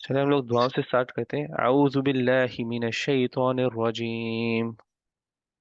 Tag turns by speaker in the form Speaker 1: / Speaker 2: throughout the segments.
Speaker 1: चलिए हम लोग दुआओं से स्टार्ट करते हैं। अऊज़ु बिल्लाहि मिनश शैतानिर रजीम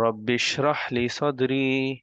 Speaker 1: रब्बि इश्रह ली सदरी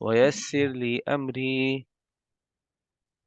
Speaker 1: वयस्सिर ली अमरी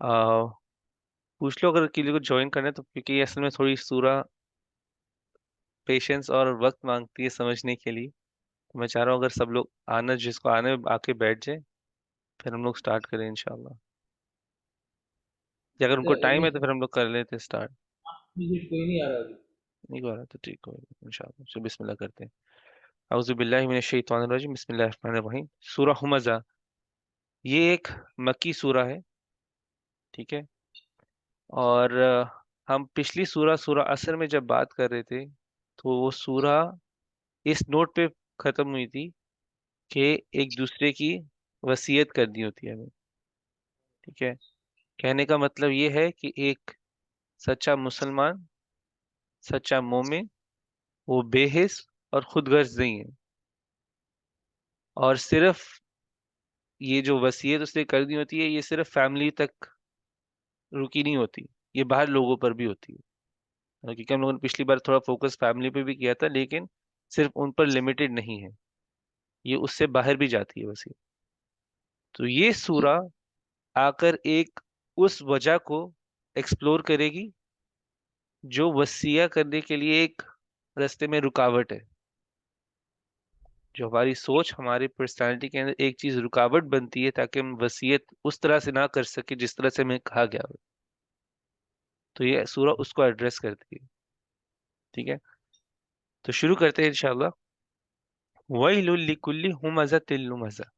Speaker 1: पूछ लो अगर किसी को ज्वाइन करना है तो, क्योंकि ये असल में थोड़ी सूरा पेशेंस और वक्त मांगती है समझने के लिए। तो मैं चाह रहा हूँ अगर सब लोग आना, जिसको आने आके बैठ जाए, फिर हम लोग स्टार्ट करें इंशाल्लाह। या अगर उनको टाइम है तो फिर हम लोग कर लेते हैं स्टार्ट।
Speaker 2: कोई नहीं आ रहा अभी।
Speaker 1: नहीं हो रहा तो ठीक हो इंशाल्लाह। चलो बिस्मिल्लाह करते हैं। औज़ु बिल्लाहि मिनश शैतानिर रजीम बिस्मिल्लाहिर रहमानिर रहीम। सूरा हुमज़ा, ये एक मक्की सूरा है। ठीक है। और हम पिछली सूरा सूरा असर में जब बात कर रहे थे तो वो सूरा इस नोट पे खत्म हुई थी कि एक दूसरे की वसीयत करनी होती है हमें। ठीक है। कहने का मतलब ये है कि एक सच्चा मुसलमान, सच्चा मोमिन, वो बेहिस और खुदगर्ज नहीं है। और सिर्फ ये जो वसीयत उसने करनी होती है, ये सिर्फ फैमिली तक रुकी नहीं होती, ये बाहर लोगों पर भी होती है। क्योंकि हम लोगों ने पिछली बार थोड़ा फोकस फैमिली पे भी किया था, लेकिन सिर्फ उन पर लिमिटेड नहीं है, ये उससे बाहर भी जाती है वसीयत। तो ये सूरा आकर एक उस वजह को एक्सप्लोर करेगी जो वसीया करने के लिए एक रास्ते में रुकावट है। जो हमारी सोच, हमारी पर्सनालिटी के अंदर एक चीज रुकावट बनती है ताकि हम वसीयत उस तरह से ना कर सके जिस तरह से हमें कहा गया हो। तो ये सूरा उसको एड्रेस करती है। ठीक है। तो शुरू करते हैं इंशाल्लाह। वैलुल लिकुल्ली हुमज़तिल लुमज़ा।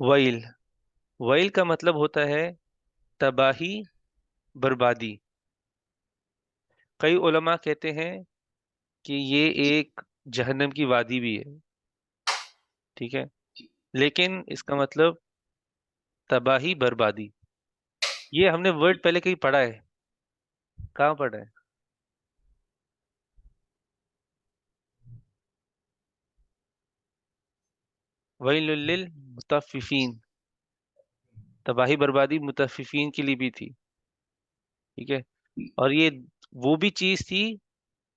Speaker 1: वैल, वैल का मतलब होता है तबाही, बर्बादी। कई उलमा कहते हैं कि ये एक जहन्नम की वादी भी है। ठीक है। लेकिन इसका मतलब तबाही, बर्बादी। ये हमने वर्ड पहले कहीं पढ़ा है, कहाँ पढ़ा है? वैलुल लिल मुतफ्फिफीन, तबाही बर्बादी मुतफ्फिफीन के लिए भी थी। ठीक है। और ये वो भी चीज थी,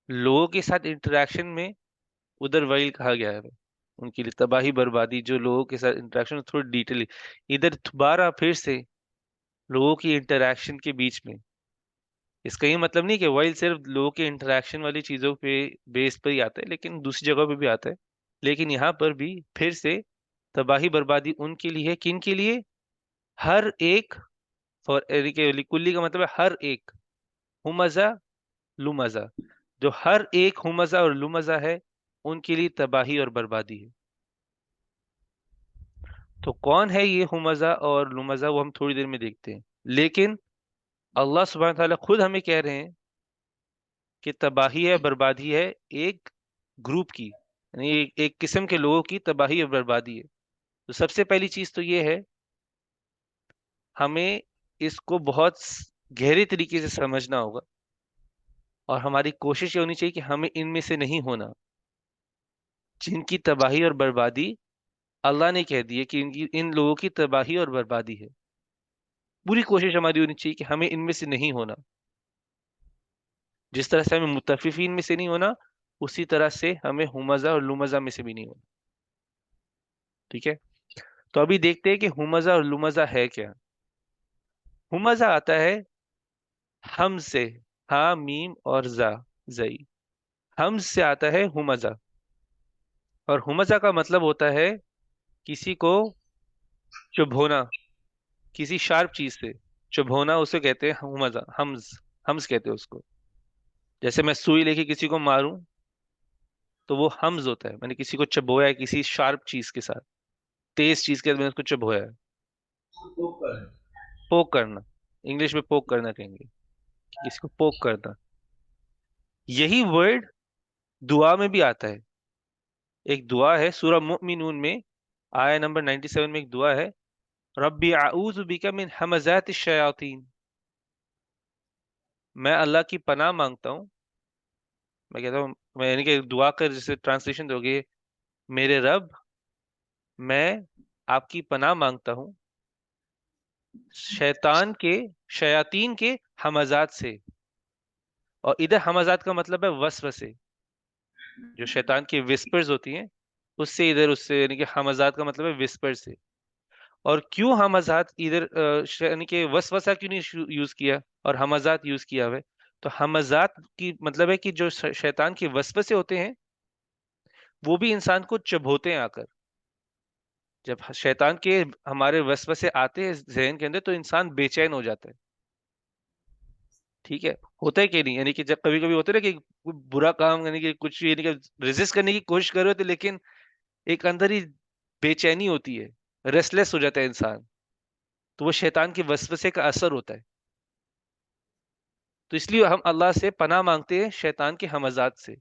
Speaker 1: लोगों के साथ इंटरेक्शन में उधर वैल कहा गया है उनके लिए, तबाही बर्बादी जो लोगों के साथ इंटरेक्शन, थोड़ी डिटेल। इधर दोबारा फिर से लोगों की इंटरेक्शन के बीच में। इसका ये मतलब नहीं कि वाइल्ड सिर्फ लोगों के इंटरेक्शन वाली चीजों पे बेस पर ही आता है, लेकिन दूसरी जगह पे भी आता है। लेकिन यहाँ पर भी फिर से तबाही बर्बादी उनके लिए है, किन के लिए? हर एक, फॉर कुल्ली का मतलब है हर एक, हुमजा लुमजा, जो हर एक हुमजा और लुमजा है उनके लिए तबाही और बर्बादी है। तो कौन है ये हुमजा और लुमजा, वो हम थोड़ी देर में देखते हैं। लेकिन अल्लाह सुब्हानहू व तआला खुद हमें कह रहे हैं कि तबाही है, बर्बादी है एक ग्रुप की, यानी एक किस्म के लोगों की तबाही और बर्बादी है। तो सबसे पहली चीज तो ये है, हमें इसको बहुत गहरे तरीके से समझना होगा, और हमारी कोशिश ये होनी चाहिए कि हमें इनमें से नहीं होना जिनकी तबाही और बर्बादी अल्लाह ने कह दी है कि इनकी, इन लोगों की तबाही और बर्बादी है। पूरी कोशिश हमारी होनी चाहिए कि हमें इनमें से नहीं होना। जिस तरह से हमें मुतफिफीन में से नहीं होना, उसी तरह से हमें हुमजा और लुमजा में से भी नहीं होना। ठीक है। तो अभी देखते हैं कि हुमजा और लुमजा है क्या। हुमजा आता है हम से, हा मीम और जा, जई, हम से आता है हुमजा। और हुमजा का मतलब होता है किसी को चुभोना, किसी शार्प चीज से चुभोना, उसे कहते हैं हुमजा, हमज, हमज कहते हैं उसको। जैसे मैं सुई लेके किसी को मारूं तो वो हमज होता है, मैंने किसी को चबोया है किसी शार्प चीज के साथ, तेज चीज के साथ मैंने उसको चबोया है।
Speaker 2: ऊपर।
Speaker 1: पोक करना, इंग्लिश में पोक करना कहेंगे, किसी को पोक करना। यही वर्ड दुआ में भी आता है। एक दुआ है सूरह मुमिनून में, आया नंबर 97 में एक दुआ है, रब्बी आऊज़ु बिका मिन हमज़ाति शयातीन। मैं अल्लाह की पनाह मांगता हूँ, मैं कहता हूँ, मैं यानी कि दुआ कर जैसे ट्रांसलेशन दोगे, मेरे रब, मैं आपकी पनाह मांगता हूँ शैतान के, शयातीन के हमजात से। और इधर हमजात का मतलब है वसवसे, जो शैतान की विस्पर्स होती हैं उससे, इधर उससे, यानी कि हमजात का मतलब है विस्पर से। और क्यों हमजात इधर यानी कि वसवसा क्यों नहीं यूज किया और हमजात यूज किया हुआ है? तो हमजात की मतलब है कि जो शैतान के वसवसे होते हैं वो भी इंसान को चुभोते हैं आकर। जब शैतान के हमारे वसवसे आते हैं जहन के अंदर तो इंसान बेचैन हो जाता है। ठीक है। होता है कि नहीं, यानी कि जब कभी कभी होता है ना कि कोई बुरा काम, यानी कि कुछ, यानी कि रेजिस्ट करने की कोशिश कर रहे होते, लेकिन एक अंदर ही बेचैनी होती है, रेस्टलेस हो जाता है इंसान। तो वो शैतान के वसवसे का असर होता है। तो इसलिए हम अल्लाह से पनाह मांगते हैं शैतान के हमजात से।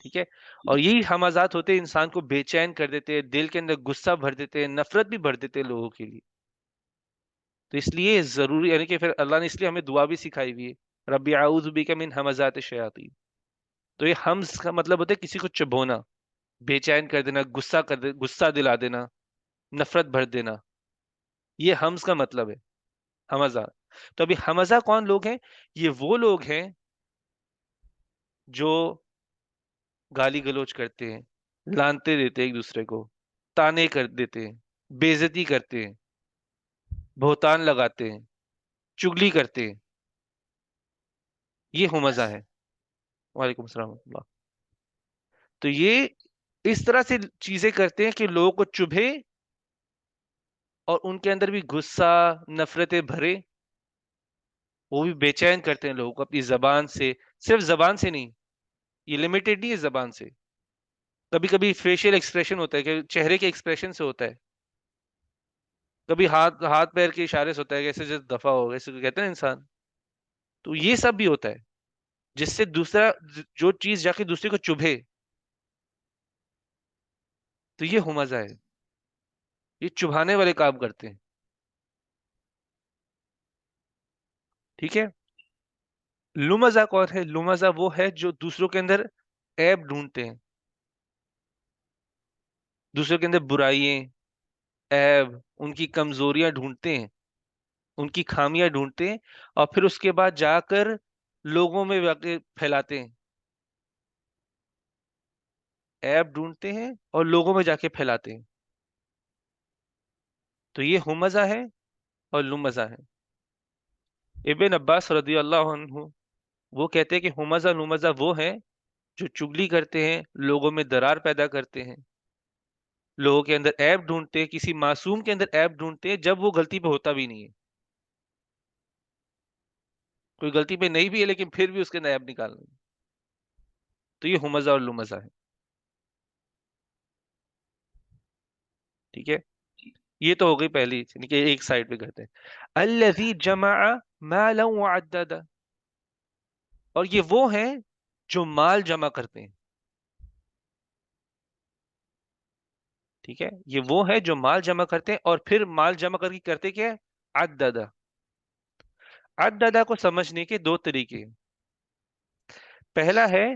Speaker 1: ठीक है। और यही हमजात होते हैं इंसान को बेचैन कर देते हैं, दिल के अंदर गुस्सा भर देते हैं, नफरत भी भर देते हैं लोगों के लिए। तो इसलिए जरूरी, यानी कि फिर अल्लाह ने इसलिए हमें दुआ भी सिखाई हुई है, रब्बी आऊज़ु बिका मिन हमजात शयातीन। तो ये हमज का मतलब होता है किसी को चुभोना, बेचैन कर देना, गुस्सा कर दे, गुस्सा दिला देना, नफरत भर देना, ये हमज का मतलब है, हमजा। तो अभी हमजा कौन लोग हैं? ये वो लोग हैं जो गाली गलौज करते हैं, लानते देते हैं एक दूसरे को, ताने कर देते हैं, बेइज्जती करते हैं, बहुतान लगाते हैं, चुगली करते हैं, ये हुमजा है। वालेकुम सलाम। तो ये इस तरह से चीजें करते हैं कि लोगों को चुभे और उनके अंदर भी गुस्सा, नफरतें भरे। वो भी बेचैन करते हैं लोगों को अपनी जबान से, सिर्फ जबान से नहीं, ये लिमिटेड नहीं है जबान से। कभी कभी फेशियल एक्सप्रेशन होता है कि चेहरे के एक्सप्रेशन से होता है, कभी हाथ हाथ पैर के इशारे से होता है, कैसे जैसे दफा हो, ऐसे कहते हैं ना इंसान। तो ये सब भी होता है जिससे दूसरा, जो चीज जाके दूसरे को चुभे, तो ये हुमजा है। ये चुभाने वाले काम करते हैं। ठीक है। लुमजा कौन है? लुमजा वो है जो दूसरों के अंदर ऐब ढूंढते हैं, दूसरों के अंदर बुराइयां, ऐब, उनकी कमजोरियां ढूंढते हैं, उनकी खामियां ढूंढते हैं, और फिर उसके बाद जाकर लोगों में जाके फैलाते हैं। ऐब ढूंढते हैं और लोगों में जाके फैलाते हैं। तो ये हुमजा है और लुमजा है। इब्न अब्बास रदी अल्लाह अन्हु वो कहते हैं कि हुमजा लुमजा वो है जो चुगली करते हैं, लोगों में दरार पैदा करते हैं, लोगों के अंदर ऐब ढूंढते हैं, किसी मासूम के अंदर ऐब ढूंढते हैं जब वो गलती पे होता भी नहीं है। कोई गलती पे नहीं भी है लेकिन फिर भी उसके अंदर ऐब निकालना है। तो ये हुमजा और लुमजा है। ठीक है। ये तो हो गई पहली, यानी कि एक साइड पे करते हैं। अल्लज़ी जमा मालन व अद्ददा, और ये वो हैं जो माल जमा करते हैं। ठीक है, ये वो है जो माल जमा करते हैं और फिर माल जमा करके करते क्या है? अद्ददा। अद्ददा को समझने के दो तरीके हैं। पहला है,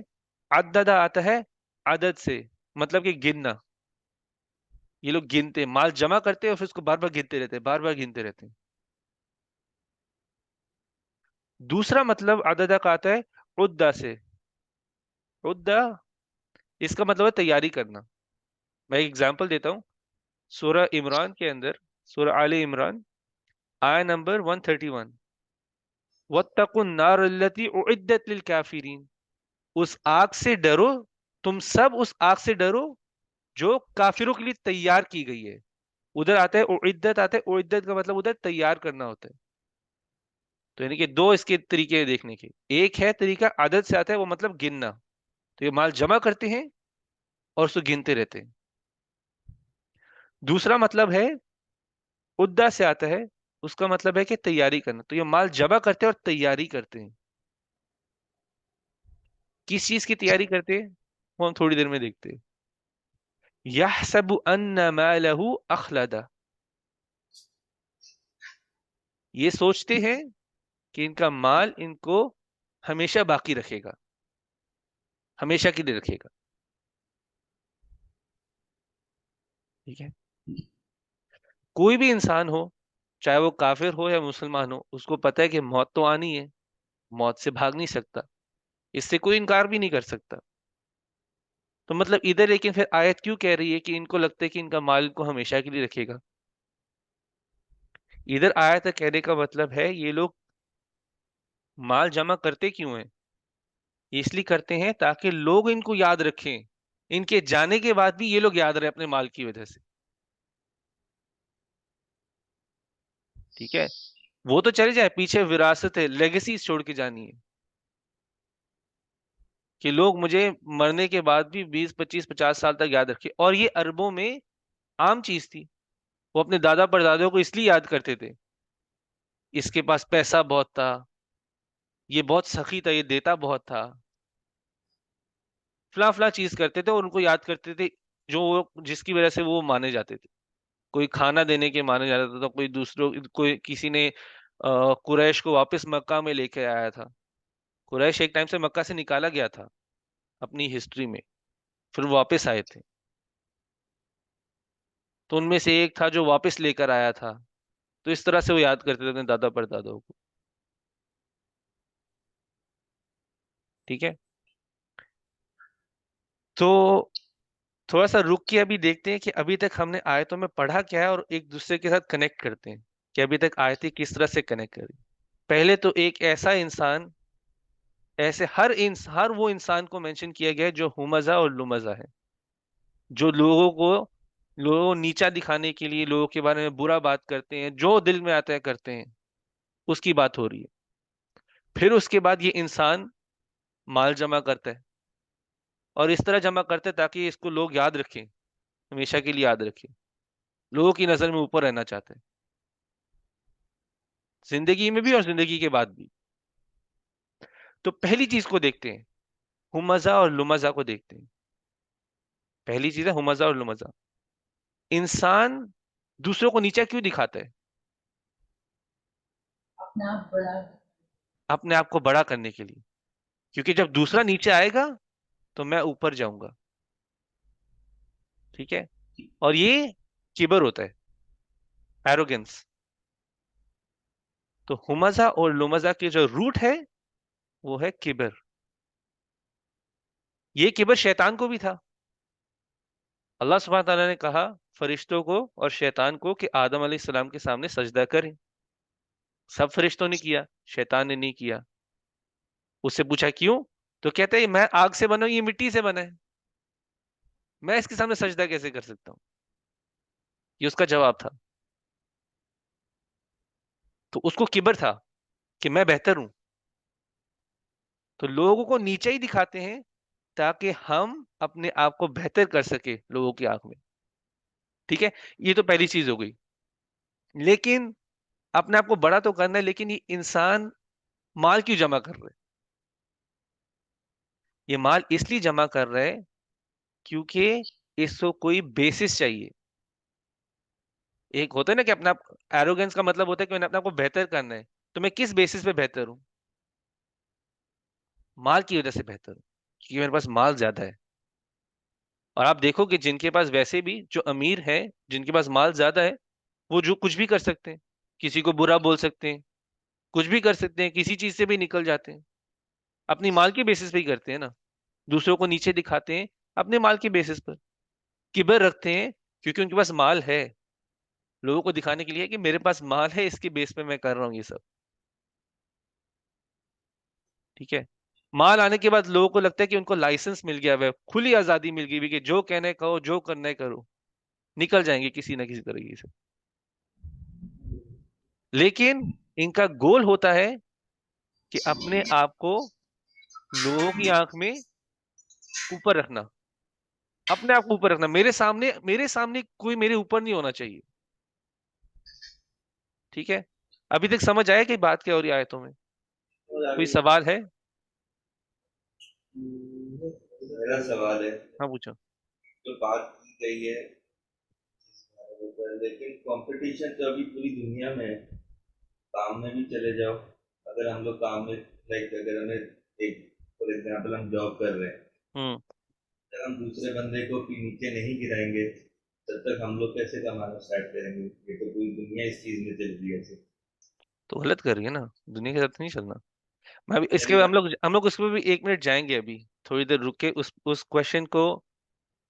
Speaker 1: अद्ददा आता है अदद से, मतलब कि गिनना। ये लोग गिनते हैं, माल जमा करते हैं और फिर उसको बार बार गिनते रहते हैं, बार बार गिनते रहते हैं। दूसरा मतलब अददा का आता है उद्दा से। उद्दा, इसका मतलब है तैयारी करना। मैं एक एग्जांपल देता हूँ। सूरह इमरान के अंदर, सूरह आले इमरान, आया नंबर 131, वत्तकुन नार अल्लती उइद्दत लिल काफिरीन, उस आग से डरो, तुम सब उस आग से डरो जो काफिरों के लिए तैयार की गई है। उधर आता है उइद्दत, आता है उइद्दत का मतलब उधर तैयार करना होता है। तो यानी कि दो इसके तरीके हैं देखने के। एक है तरीका आदत से आता है, वो मतलब गिनना। तो ये माल जमा करते हैं और उसको गिनते रहते हैं। दूसरा मतलब है उद्दा से आता है, उसका मतलब है कि तैयारी करना। तो ये माल जमा करते हैं और तैयारी करते हैं। किस चीज की तैयारी करते हैं वो हम थोड़ी देर में देखते हैं। यहसबु अन्ना मालहू अखलदा, ये सोचते हैं कि इनका माल इनको हमेशा बाकी रखेगा, हमेशा के लिए रखेगा। ठीक है। कोई भी इंसान हो, चाहे वो काफिर हो या मुसलमान हो, उसको पता है कि मौत तो आनी है, मौत से भाग नहीं सकता, इससे कोई इनकार भी नहीं कर सकता। तो मतलब इधर लेकिन फिर आयत क्यों कह रही है कि इनको लगता है कि इनका माल इनको हमेशा के लिए रखेगा? इधर आयत कहने का मतलब है ये लोग माल जमा करते क्यों हैं? ये इसलिए करते हैं ताकि लोग इनको याद रखें, इनके जाने के बाद भी ये लोग याद रहे अपने माल की वजह से। ठीक है। वो तो चले जाए, पीछे विरासत है, लेगेसी छोड़ के जानी है, कि लोग मुझे मरने के बाद भी 20 25 50 साल तक याद रखे। और ये अरबों में आम चीज थी। वो अपने दादा परदादों को इसलिए याद करते थे, इसके पास पैसा बहुत था, ये बहुत सखी था, ये देता बहुत था, फला फला चीज करते थे और उनको याद करते थे, जो वो जिसकी वजह से वो माने जाते थे। कोई खाना देने के माने जाता था, तो कोई दूसरों, कोई किसी ने कुरैश को वापस मक्का में लेके आया था। कुरैश एक टाइम से मक्का से निकाला गया था अपनी हिस्ट्री में, फिर वो वापस आए थे। तो उनमें से एक था जो वापस लेकर आया था। तो इस तरह से वो याद करते थे अपने दादा परदादों को। ठीक है। तो थोड़ा सा रुक के अभी देखते हैं कि अभी तक हमने आयतों में पढ़ा क्या है, और एक दूसरे के साथ कनेक्ट करते हैं कि अभी तक आयतें किस तरह से कनेक्ट करी। पहले तो एक ऐसा इंसान, ऐसे हर वो इंसान को मेंशन किया गया है जो हुमजा और लुमजा है, जो लोगों को नीचा दिखाने के लिए लोगों के बारे में बुरा बात करते हैं, जो दिल में आता है करते हैं, उसकी बात हो रही है। फिर उसके बाद ये इंसान माल जमा करता है, और इस तरह जमा करता है ताकि इसको लोग याद रखें, हमेशा के लिए याद रखें, लोगों की नजर में ऊपर रहना चाहते हैं, जिंदगी में भी और जिंदगी के बाद भी। तो पहली चीज को देखते हैं, हुमजा और लुमजा को देखते हैं। पहली चीज है हुमजा और लुमजा। इंसान दूसरों को नीचा क्यों दिखाता है?
Speaker 2: अपना आप बड़ा
Speaker 1: अपने आप को बड़ा करने के लिए, क्योंकि जब दूसरा नीचे आएगा तो मैं ऊपर जाऊंगा। ठीक है, और ये किबर होता है, एरोगेंस। तो हुमजा और लुमजा की जो रूट है वो है किबर। ये किबर शैतान को भी था। अल्लाह सुब्हानहू तआला ने कहा फरिश्तों को और शैतान को कि आदम अलैहिस्सलाम के सामने सजदा करें। सब फरिश्तों ने किया, शैतान ने नहीं किया। उससे पूछा क्यों, तो कहते हैं मैं आग से बना हूं, ये मिट्टी से बना है, मैं इसके सामने सजदा कैसे कर सकता हूँ। ये उसका जवाब था। तो उसको किबर था कि मैं बेहतर हूं। तो लोगों को नीचे ही दिखाते हैं ताकि हम अपने आप को बेहतर कर सके लोगों की आंख में। ठीक है, ये तो पहली चीज हो गई। लेकिन अपने आप को बड़ा तो करना है, लेकिन ये इंसान माल क्यों जमा कर रहे हैं? ये माल इसलिए जमा कर रहे हैं क्योंकि इसको कोई बेसिस चाहिए। एक होता है ना कि अपना, एरोगेंस का मतलब होता है कि मैंने अपने आप को बेहतर करना है। तो मैं किस बेसिस पे बेहतर हूं? माल की वजह से बेहतर हूं, क्योंकि मेरे पास माल ज्यादा है। और आप देखो कि जिनके पास वैसे भी, जो अमीर है, जिनके पास माल ज्यादा है, वो जो कुछ भी कर सकते हैं। किसी को बुरा बोल सकते हैं, कुछ भी कर सकते हैं, किसी चीज से भी निकल जाते हैं। अपनी माल के बेसिस पे ही करते हैं ना। दूसरों को नीचे दिखाते हैं अपने माल के बेसिस पर। किबर रखते हैं क्योंकि उनके पास माल है, लोगों को दिखाने के लिए कि मेरे पास माल है, इसके बेस पे मैं कर रहा हूँ ये सब। ठीक है, माल आने के बाद लोगों को लगता है कि उनको लाइसेंस मिल गया, वह खुली आजादी मिल गई कि जो कहना है कहो, जो करना है करो, निकल जाएंगे किसी ना किसी तरीके से। लेकिन इनका गोल होता है कि अपने आप को लोगों की आंख में ऊपर रखना, अपने आप को ऊपर रखना। मेरे सामने कोई मेरे ऊपर नहीं होना चाहिए। ठीक है, अभी तक समझ आया कि बात क्या हो रही है आयतों में?
Speaker 2: और
Speaker 1: कोई
Speaker 2: आगे
Speaker 1: सवाल है?
Speaker 2: मेरा सवाल है,
Speaker 1: हाँ पूछो।
Speaker 2: जो बात की गई है, लेकिन कंपटीशन तो अभी पूरी दुनिया में है। काम में भी चले जाओ, अगर हम लोग काम में, लाइक अगर हमें एक, फॉर एग्जांपल हम जॉब कर रहे हैं,
Speaker 1: हम्म।
Speaker 2: अगर हम दूसरे बंदे को भी नीचे नहीं गिराएंगे तब तक हम लोग कैसे कमाना स्टार्ट करेंगे? ये तो पूरी दुनिया इस चीज में चल रही है ऐसे।
Speaker 1: तो गलत कर रही है ना, दुनिया के साथ नहीं चलना। मैं अभी इसके
Speaker 2: वही बात।
Speaker 1: हम लोग उस पर भी 1 मिनट जाएंगे अभी। थोड़ी देर रुक के उस क्वेश्चन को,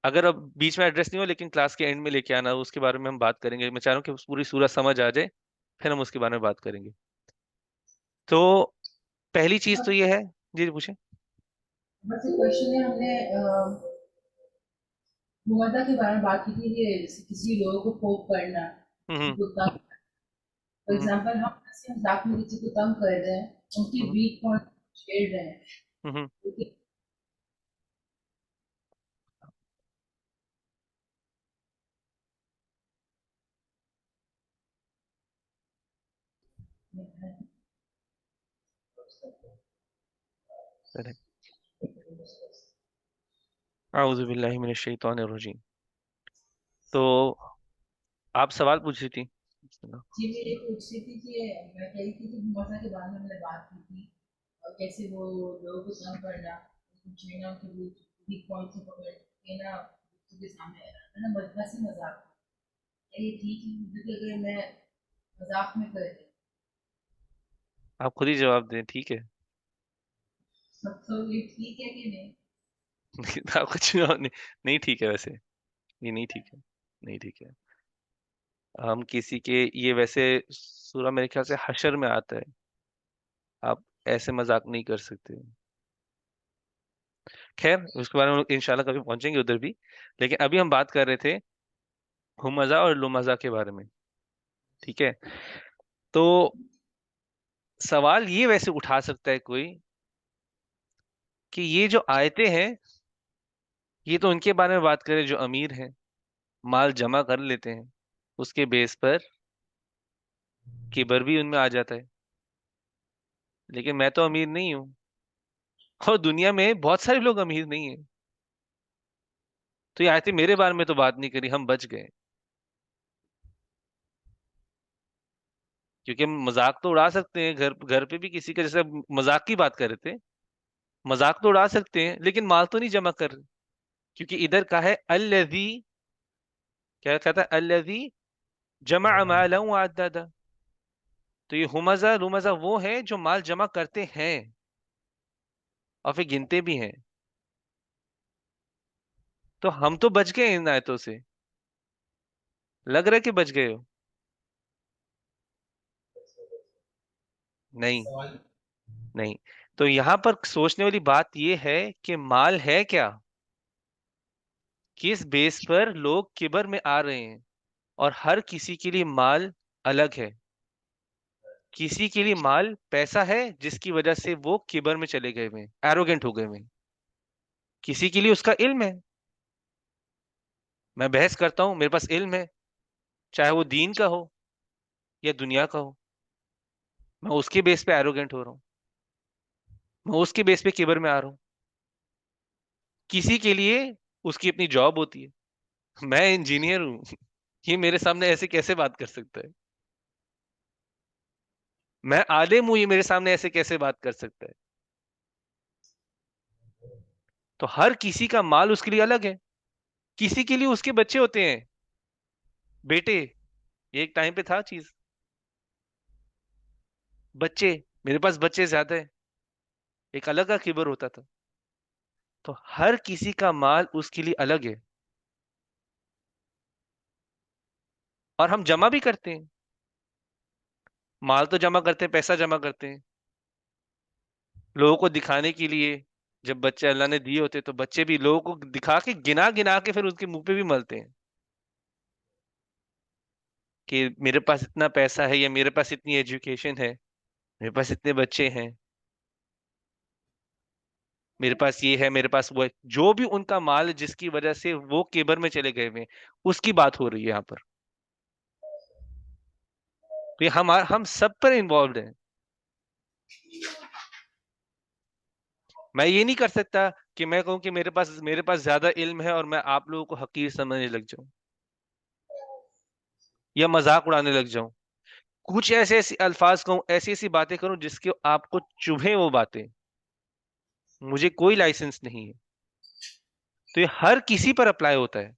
Speaker 1: अगर अब बीच में एड्रेस नहीं हो, लेकिन क्लास के एंड में लेके आना, उसके बारे में हम बात करेंगे। मैं चाह रहा हूँ कि उस पूरी सूरत समझ आ जाए, फिर हम उसके बारे में बात करेंगे। तो पहली चीज तो ये है। जी जी, पूछे।
Speaker 3: बस एक क्वेश्चन है, हमने मुआवजा के बारे में बात की थी कि जैसे किसी लोगों को कोप करना,
Speaker 1: हम्म।
Speaker 3: उनको तंग, फॉर
Speaker 1: हम्म।
Speaker 3: एग्जांपल हम हंसी मजाक में किसी को तंग कर रहे हैं, उनकी
Speaker 1: हम्म।
Speaker 3: वीक पॉइंट छेड़ रहे हैं,
Speaker 1: हम्म।
Speaker 3: क्योंकि
Speaker 1: आऊज़ु बिल्लाहि मिनश शैतानिर रजीम। तो आप सवाल पूछ रही थी।
Speaker 3: जी मैं ये पूछ रही थी कि मैं कह रही थी कि मुआवजा के बारे में हमने बात की थी, और कैसे वो लोगों को तंग करना, उनको छेड़ना, उनके वीक पॉइंट से पकड़ के ना दूसरों के सामने है ना, हंसी मजाक, क्या ये ठीक है? क्योंकि अगर मैं मजाक में कर रही
Speaker 1: आप खुद ही जवाब दें, ठीक है।
Speaker 3: हूँ तो ये ठीक है कि नहीं?
Speaker 1: आपका जवाब नहीं, नहीं ठीक है वैसे। ये नहीं ठीक है, नहीं ठीक है। हम किसी के, ये वैसे सूरा मेरे ख्याल से हशर में आता है। आप ऐसे मजाक नहीं कर सकते। खैर, उसके बारे में इंशाल्लाह कभी पहुंचेंगे उधर भी। लेकिन अभी हम बात कर रहे थे हुमजा और लुमजा के बारे में। ठीक है, तो सवाल ये वैसे उठा सकता है कोई कि ये जो आयतें हैं, ये तो उनके बारे में बात करें जो अमीर हैं, माल जमा कर लेते हैं, उसके बेस पर किबर भी उनमें आ जाता है। लेकिन मैं तो अमीर नहीं हूँ, और दुनिया में बहुत सारे लोग अमीर नहीं है। तो ये आयतें मेरे बारे में तो बात नहीं करी, हम बच गए। क्योंकि हम मजाक तो उड़ा सकते हैं, घर घर पे भी किसी का, जैसे मजाक की बात कर रहे थे, मजाक तो उड़ा सकते हैं लेकिन माल तो नहीं जमा कर रहे। क्योंकि इधर का है अल्लज़ी, क्या कहता है, अल्लज़ी जमा मालन व अद्ददा। तो ये हुमजा रुमजा वो है जो माल जमा करते हैं और फिर गिनते भी हैं। तो हम तो बच गए इन आयतों से, लग रहा है कि बच गए हो। नहीं,
Speaker 2: सवाल।
Speaker 1: नहीं। तो यहां पर सोचने वाली बात यह है कि माल है क्या, किस बेस पर लोग किबर में आ रहे हैं। और हर किसी के लिए माल अलग है। किसी के लिए माल पैसा है जिसकी वजह से वो किबर में चले गए हुए, एरोगेंट हो गए हुए। किसी के लिए उसका इल्म है, मैं बहस करता हूं, मेरे पास इल्म है, चाहे वो दीन का हो या दुनिया का हो, मैं उसके बेस पे एरोगेंट हो रहा हूँ, मैं उसके बेस पे किबर में आ रहा हूँ। किसी के लिए उसकी अपनी जॉब होती है, मैं इंजीनियर हूं, ये मेरे सामने ऐसे कैसे बात कर सकता है। मैं आलिम हूं, ये मेरे सामने ऐसे कैसे बात कर सकता है। तो हर किसी का माल उसके लिए अलग है। किसी के लिए उसके बच्चे होते हैं, बेटे, ये एक टाइम पे था चीज, बच्चे, मेरे पास बच्चे ज्यादा है, एक अलग का किबर होता था। तो हर किसी का माल उसके लिए अलग है। और हम जमा भी करते हैं, माल तो जमा करते हैं, पैसा जमा करते हैं लोगों को दिखाने के लिए। जब बच्चे अल्लाह ने दिए होते तो बच्चे भी लोगों को दिखा के, गिना गिना के फिर उसके मुंह पे भी मलते हैं कि मेरे पास इतना पैसा है, या मेरे पास इतनी एजुकेशन है, मेरे पास इतने बच्चे हैं, मेरे पास ये है, मेरे पास वो है। जो भी उनका माल है जिसकी वजह से वो केबर में चले गए हुए हैं, उसकी बात हो रही है यहाँ पर। तो ये हम सब पर इन्वॉल्व हैं। मैं ये नहीं कर सकता कि मैं कहूं कि मेरे पास ज्यादा इल्म है और मैं आप लोगों को हकीर समझने लग जाऊं या मजाक उड़ाने लग जाऊं। कुछ ऐसे ऐसे अल्फाज कहूं, ऐसी ऐसी बातें करूं जिसके आपको चुभे वो बातें, मुझे कोई लाइसेंस नहीं है। तो ये हर किसी पर अप्लाई होता है,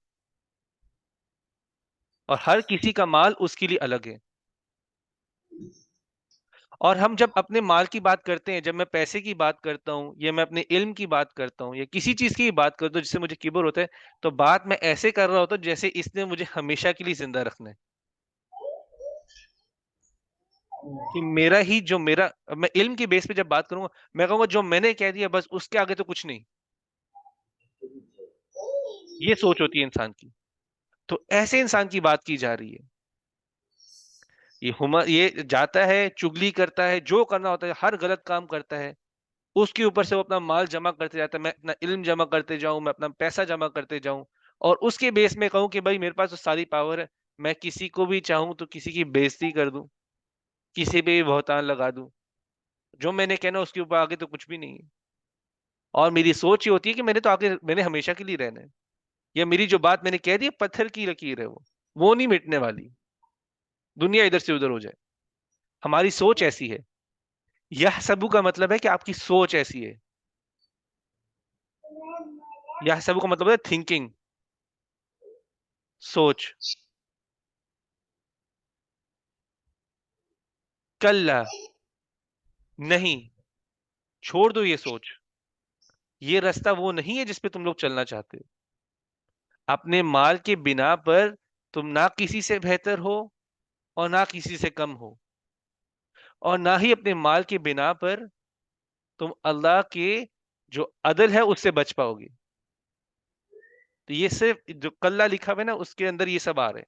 Speaker 1: और हर किसी का माल उसके लिए अलग है। और हम जब अपने माल की बात करते हैं, जब मैं पैसे की बात करता हूं, या मैं अपने इल्म की बात करता हूं, या किसी चीज की बात करता हूं जिससे मुझे किबर होता है, तो बात मैं ऐसे कर रहा होता हूं जैसे इसने मुझे हमेशा के लिए जिंदा रखना है। कि मेरा ही जो मेरा, मैं इल्म की बेस पे जब बात करूंगा, मैं कहूंगा जो मैंने कह दिया बस, उसके आगे तो कुछ नहीं। ये सोच होती है इंसान की। तो ऐसे इंसान की बात की जा रही है। ये जाता है, चुगली करता है, जो करना होता है, हर गलत काम करता है, उसके ऊपर से वो अपना माल जमा करते जाता है। मैं अपना इल्म जमा करते जाऊं, मैं अपना पैसा जमा करते जाऊं, और उसके बेस में कहूं कि भाई मेरे पास तो सारी पावर है, मैं किसी को भी चाहूं तो किसी की बेइज्जती कर दूं, किसी पे भी बहतान लगा दूं, जो मैंने कहना उसके ऊपर आगे तो कुछ भी नहीं है। और मेरी सोच ये होती है कि मैंने हमेशा के लिए रहना है, या मेरी जो बात मैंने कह दी है, पत्थर की लकीर है, वो नहीं मिटने वाली, दुनिया इधर से उधर हो जाए। हमारी सोच ऐसी है। यह सबू का मतलब है कि आपकी सोच ऐसी है। यह सबू का मतलब है थिंकिंग, सोच। कल्ला, नहीं, छोड़ दो ये सोच। ये रास्ता वो नहीं है जिसपे तुम लोग चलना चाहते हो। अपने माल के बिना पर तुम ना किसी से बेहतर हो, और ना किसी से कम हो, और ना ही अपने माल के बिना पर तुम अल्लाह के जो अदल है उससे बच पाओगे। तो ये सिर्फ जो कल्ला लिखा हुआ है ना, उसके अंदर ये सब आ रहे हैं।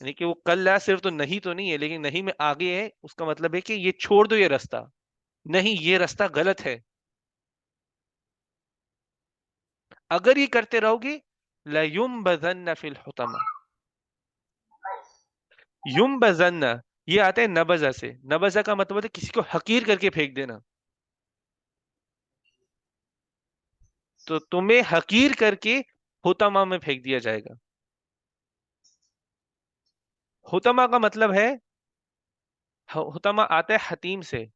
Speaker 1: यानी कि वो कल्ला सिर्फ तो नहीं है, लेकिन नहीं में आगे है, उसका मतलब है कि ये छोड़ दो ये रास्ता, नहीं ये रास्ता गलत है। अगर ये करते रहोगे, लयुम्बज़न्न फिल हुतमा। युम्बज़न्न, ये आता है नबजा से। नबजा का मतलब है किसी को हकीर करके फेंक देना। तो तुम्हें हकीर करके हुतमा में फेंक दिया जाएगा। हुतमा का मतलब है हुतमा आता है हतीम से,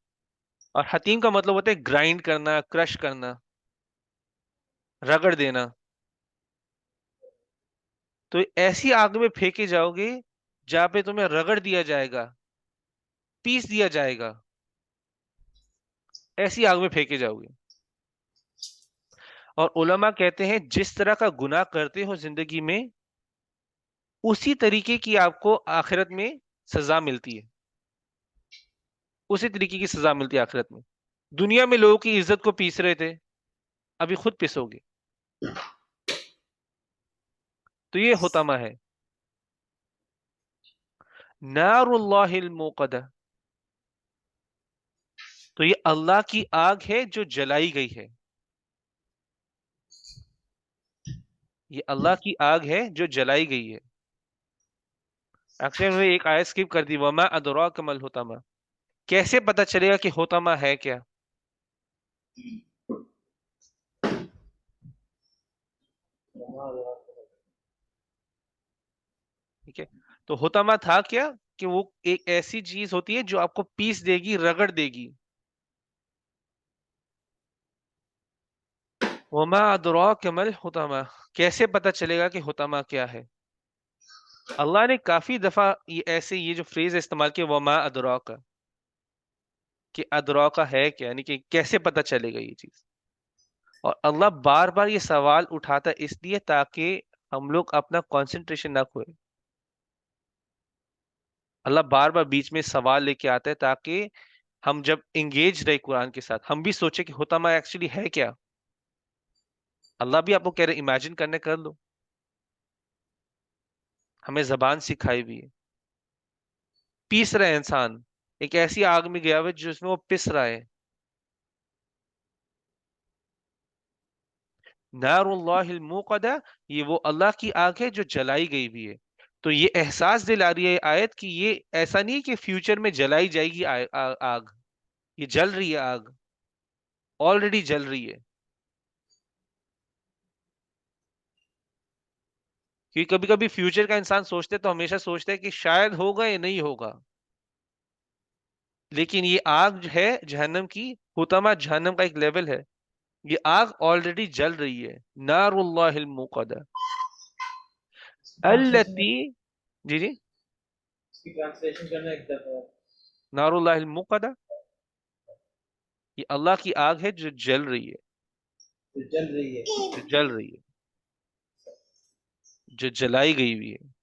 Speaker 1: और हतीम का मतलब होता है ग्राइंड करना, क्रश करना, रगड़ देना। तो ऐसी आग में फेंके जाओगे जहां पे तुम्हें रगड़ दिया जाएगा, पीस दिया जाएगा, ऐसी आग में फेंके जाओगे। और उलमा कहते हैं जिस तरह का गुनाह करते हो जिंदगी में, उसी तरीके की आपको आखिरत में सजा मिलती है, उसी तरीके की सजा मिलती है आखिरत में। दुनिया में लोगों की इज्जत को पीस रहे थे, अभी खुद पिसोगे। तो ये हुतमा है। नारुल्लाहिल मुक़दा, तो ये अल्लाह की आग है जो जलाई गई है। ये अल्लाह की आग है जो जलाई गई है। एक्चुअली मैंने एक आयत स्किप कर दी, वमा अदराक मल हुतमा। कैसे पता चलेगा कि हुतमा है क्या? ठीक है, तो हुतमा था क्या? कि वो एक ऐसी चीज होती है जो आपको पीस देगी, रगड़ देगी। वमा अदराक मल हुतमा, कैसे पता चलेगा कि हुतमा क्या है? अल्लाह ने काफी दफा ये जो फ्रेज इस्तेमाल किया, वमा अदराक, कि अदराक है क्या, यानी कि कैसे पता चलेगा ये चीज। और अल्लाह बार बार ये सवाल उठाता है इसलिए ताकि हम लोग अपना कंसंट्रेशन ना खोए। अल्लाह बार बार बीच में सवाल लेके आता है ताकि हम जब इंगेज रहे कुरान के साथ, हम भी सोचे कि हुतमा एक्चुअली है क्या। अल्लाह भी आपको कह रहे इमेजिन करने, कर लो। हमें जबान सिखाई हुई है। पीस रहा है इंसान, एक ऐसी आग में गया हुआ है जिसमें वो पिस रहा है। नारुल्लाहिल मुक़दा, ये वो अल्लाह की आग है जो जलाई गई भी है। तो ये एहसास दिला रही है आयत कि ये ऐसा नहीं है कि फ्यूचर में जलाई जाएगी आग। ये जल रही है आग, ऑलरेडी जल रही है। क्योंकि कभी कभी फ्यूचर का इंसान सोचते तो हमेशा सोचता है कि शायद होगा या नहीं होगा। लेकिन ये आग जो है जहन्नम की, हुतमा जहन्नम का एक लेवल है। ये आग ऑलरेडी जल रही है। नारुल्लाहिल मुक़दा
Speaker 4: ट्रांसलेशन
Speaker 1: अल्लती, जी जी,
Speaker 4: इसकी ट्रांसलेशन करना एक दफा।
Speaker 1: नारुल्लाहिल मुक़दा, ये अल्लाह की आग है जो जल रही है,
Speaker 4: तो जल रही है।
Speaker 1: जो जल रही है, जो जलाई गई हुई है।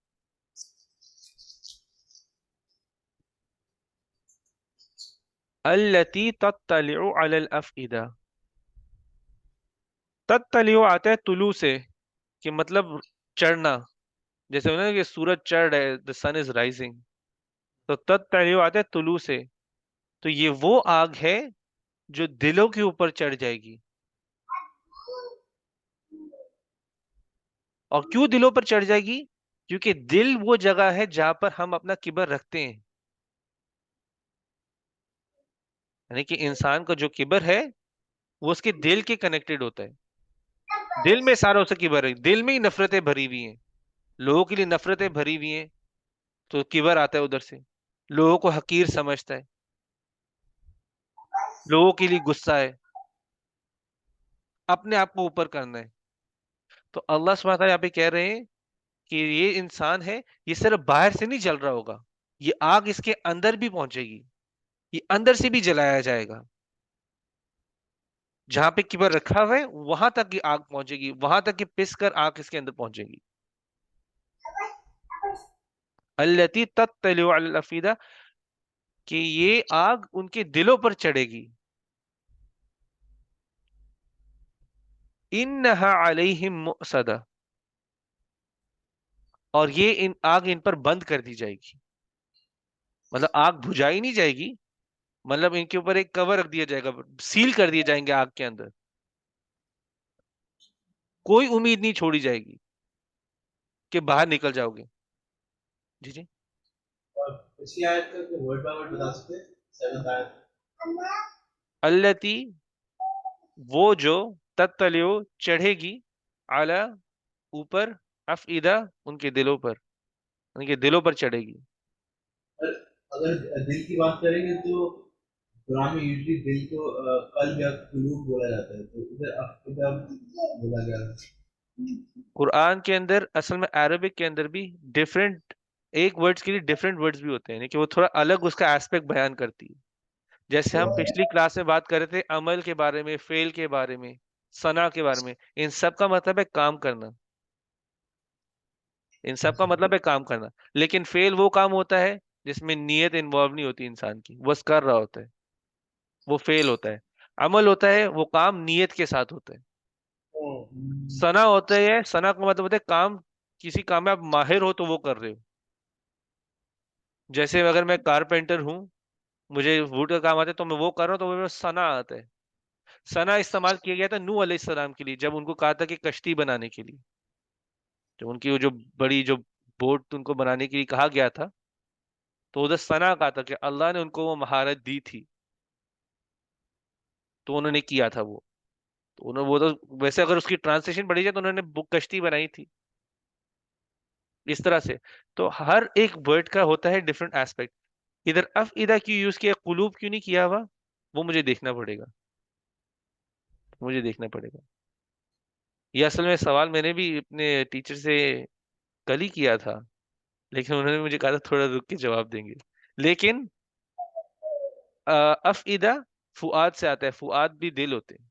Speaker 1: अल्लती तत्तलिउ अलल अफइदा, तत्तलिउ आता है तुलू से, कि मतलब चढ़ना। जैसे होना कि सूरज चढ़ रहा है, द सन इज राइजिंग। तो तत्तलिउ आता है तुलू से। तो ये वो आग है जो दिलों के ऊपर चढ़ जाएगी। और क्यों दिलों पर चढ़ जाएगी? क्योंकि दिल वो जगह है जहां पर हम अपना किबर रखते हैं। यानी कि इंसान का जो किबर है वो उसके दिल के कनेक्टेड होता है। दिल में सारा उसका किबर है, दिल में ही नफरतें भरी हुई हैं, लोगों के लिए नफरतें भरी हुई हैं। तो किबर आता है उधर से, लोगों को हकीर समझता है, लोगों के लिए गुस्सा है, अपने आप को ऊपर करना है। तो अल्लाह सुब्हानहू व तआला यहाँ पे कह रहे हैं कि ये इंसान है, ये सिर्फ बाहर से नहीं जल रहा होगा, ये आग इसके अंदर भी पहुंचेगी, ये अंदर से भी जलाया जाएगा। जहां पे किबर रखा हुआ है वहां तक की आग पहुंचेगी, वहां तक कि पिस कर आग इसके अंदर पहुंचेगी। अल्लती तत्तलिउ अलल अफीदा, कि ये आग उनके दिलों पर चढ़ेगी। इन्नहा अलैहिम मुअसदा, और ये इन आग इन पर बंद कर दी जाएगी। मतलब आग बुझाई नहीं जाएगी, मतलब इनके ऊपर एक कवर रख दिया जाएगा, सील कर दिए जाएंगे आग के अंदर। कोई उम्मीद नहीं छोड़ी जाएगी कि बाहर निकल जाओगे। जी जी।
Speaker 4: और पिछली आयत का वर्ड बाय वर्ड बता सकते हैं? 7th आयत।
Speaker 1: अल्लती, वो जो, तत्तलियो चढ़ेगी, आला ऊपर, अफइदा उनके दिलों पर, उनके दिलों पर चढ़ेगी।
Speaker 4: अगर दिल की बात करेंगे तो कुरान में यूजली दिल को कल्ब या कुलूब बोला जाता है, तो इधर अफीदा बोला गया है।
Speaker 1: कुरान के अंदर असल में अरबिक के अंदर भी डिफरेंट, एक वर्ड्स के लिए डिफरेंट वर्ड्स भी होते हैं, यानी कि वो थोड़ा अलग उसका एस्पेक्ट बयान करती है। जैसे हम पिछली क्लास में बात कर रहे थे अमल के बारे में, फेल के बारे में, सना के बारे में, इन सब का मतलब है काम करना। इन सब का मतलब है काम करना। लेकिन फेल वो काम होता है जिसमें नीयत इन्वॉल्व नहीं होती इंसान की, बस कर रहा होता है, वो फेल होता है। अमल होता है वो काम नीयत के साथ होता है। सना होता है, सना का मतलब होता है काम, किसी काम में आप माहिर हो तो वो कर रहे हो। जैसे अगर मैं कारपेंटर हूँ, मुझे वुड का काम आता है तो मैं वो कर रहा हूँ, तो वो मेरा सना आता है। सना इस्तेमाल किया गया था नूह अलैहिस्सलाम के लिए, जब उनको कहा था कि कश्ती बनाने के लिए, जब उनकी वो जो बड़ी जो बोट उनको बनाने के लिए कहा गया था, तो उधर सना कहा था कि अल्लाह ने उनको वो महारत दी थी, तो उन्होंने किया था वो। तो उन्होंने वो तो वैसे अगर उसकी ट्रांसलेशन पढ़ी जाए तो उन्होंने बुक कश्ती बनाई थी, इस तरह से। तो हर एक वर्ड का होता है डिफरेंट एस्पेक्ट। इधर अफ इदा क्यों यूज किया, कुलूब क्यों नहीं किया हुआ, वो मुझे देखना पड़ेगा, मुझे देखना पड़ेगा। ये असल में सवाल मैंने भी अपने टीचर से कल ही किया था, लेकिन उन्होंने मुझे कहा था थोड़ा रुक के जवाब देंगे। लेकिन अफइदा फुआद से आता है, फुआद भी दिल होते हैं,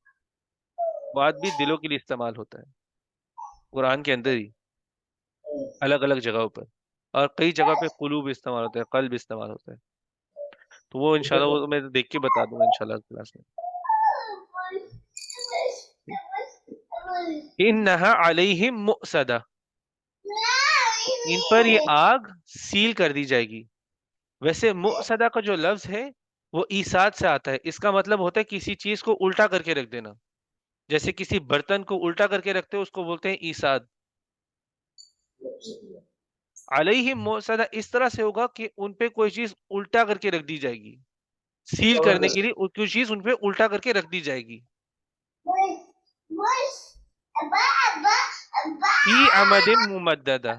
Speaker 1: फुआद भी दिलों के लिए इस्तेमाल होता है कुरान के अंदर ही, अलग अलग जगहों पर। और कई जगह पे कुलूब इस्तेमाल होता है, कल्ब इस्तेमाल होता है। तो वो इंशाल्लाह वो मैं देख के बता दूंगा इंशाल्लाह क्लास में। इन्नहा अलैहिम मुअसदा, इन पर ये आग सील कर दी जाएगी। वैसे मुअसदा का जो लफ्ज है वो ईसाद से आता है। इसका मतलब होता है किसी चीज को उल्टा करके रख देना। जैसे किसी बर्तन को उल्टा करके रखते हैं उसको बोलते हैं ईसाद। अलैहिम मुअसदा इस तरह से होगा कि उन पे कोई चीज उल्टा करके रख दी जाएगी, सील करने के लिए कोई चीज उन पे उल्टा करके रख दी जाएगी। फी अमदिन मुमद्ददा,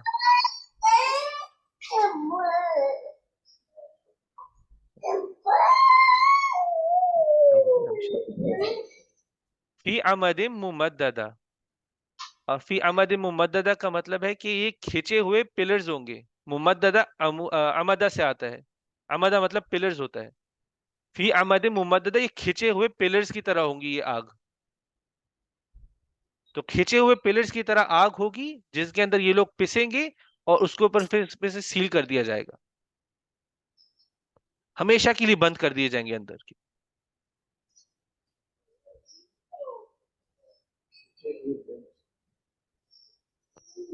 Speaker 1: फी अमदिन मुमद्ददा। और फी अमदिन मुमद्ददा का मतलब है कि ये खिंचे हुए पिलर्स होंगे। मुमद्ददा अमदा से आता है, अमदा मतलब पिलर्स होता है। फी अमदिन मुमद्ददा, ये खिंचे हुए पिलर्स की तरह होंगी ये आग। तो खिंचे हुए पिलर्स की तरह आग होगी जिसके अंदर ये लोग पिसेंगे, और उसके ऊपर फिर इसमें से सील कर दिया जाएगा, हमेशा के लिए बंद कर दिए जाएंगे अंदर की।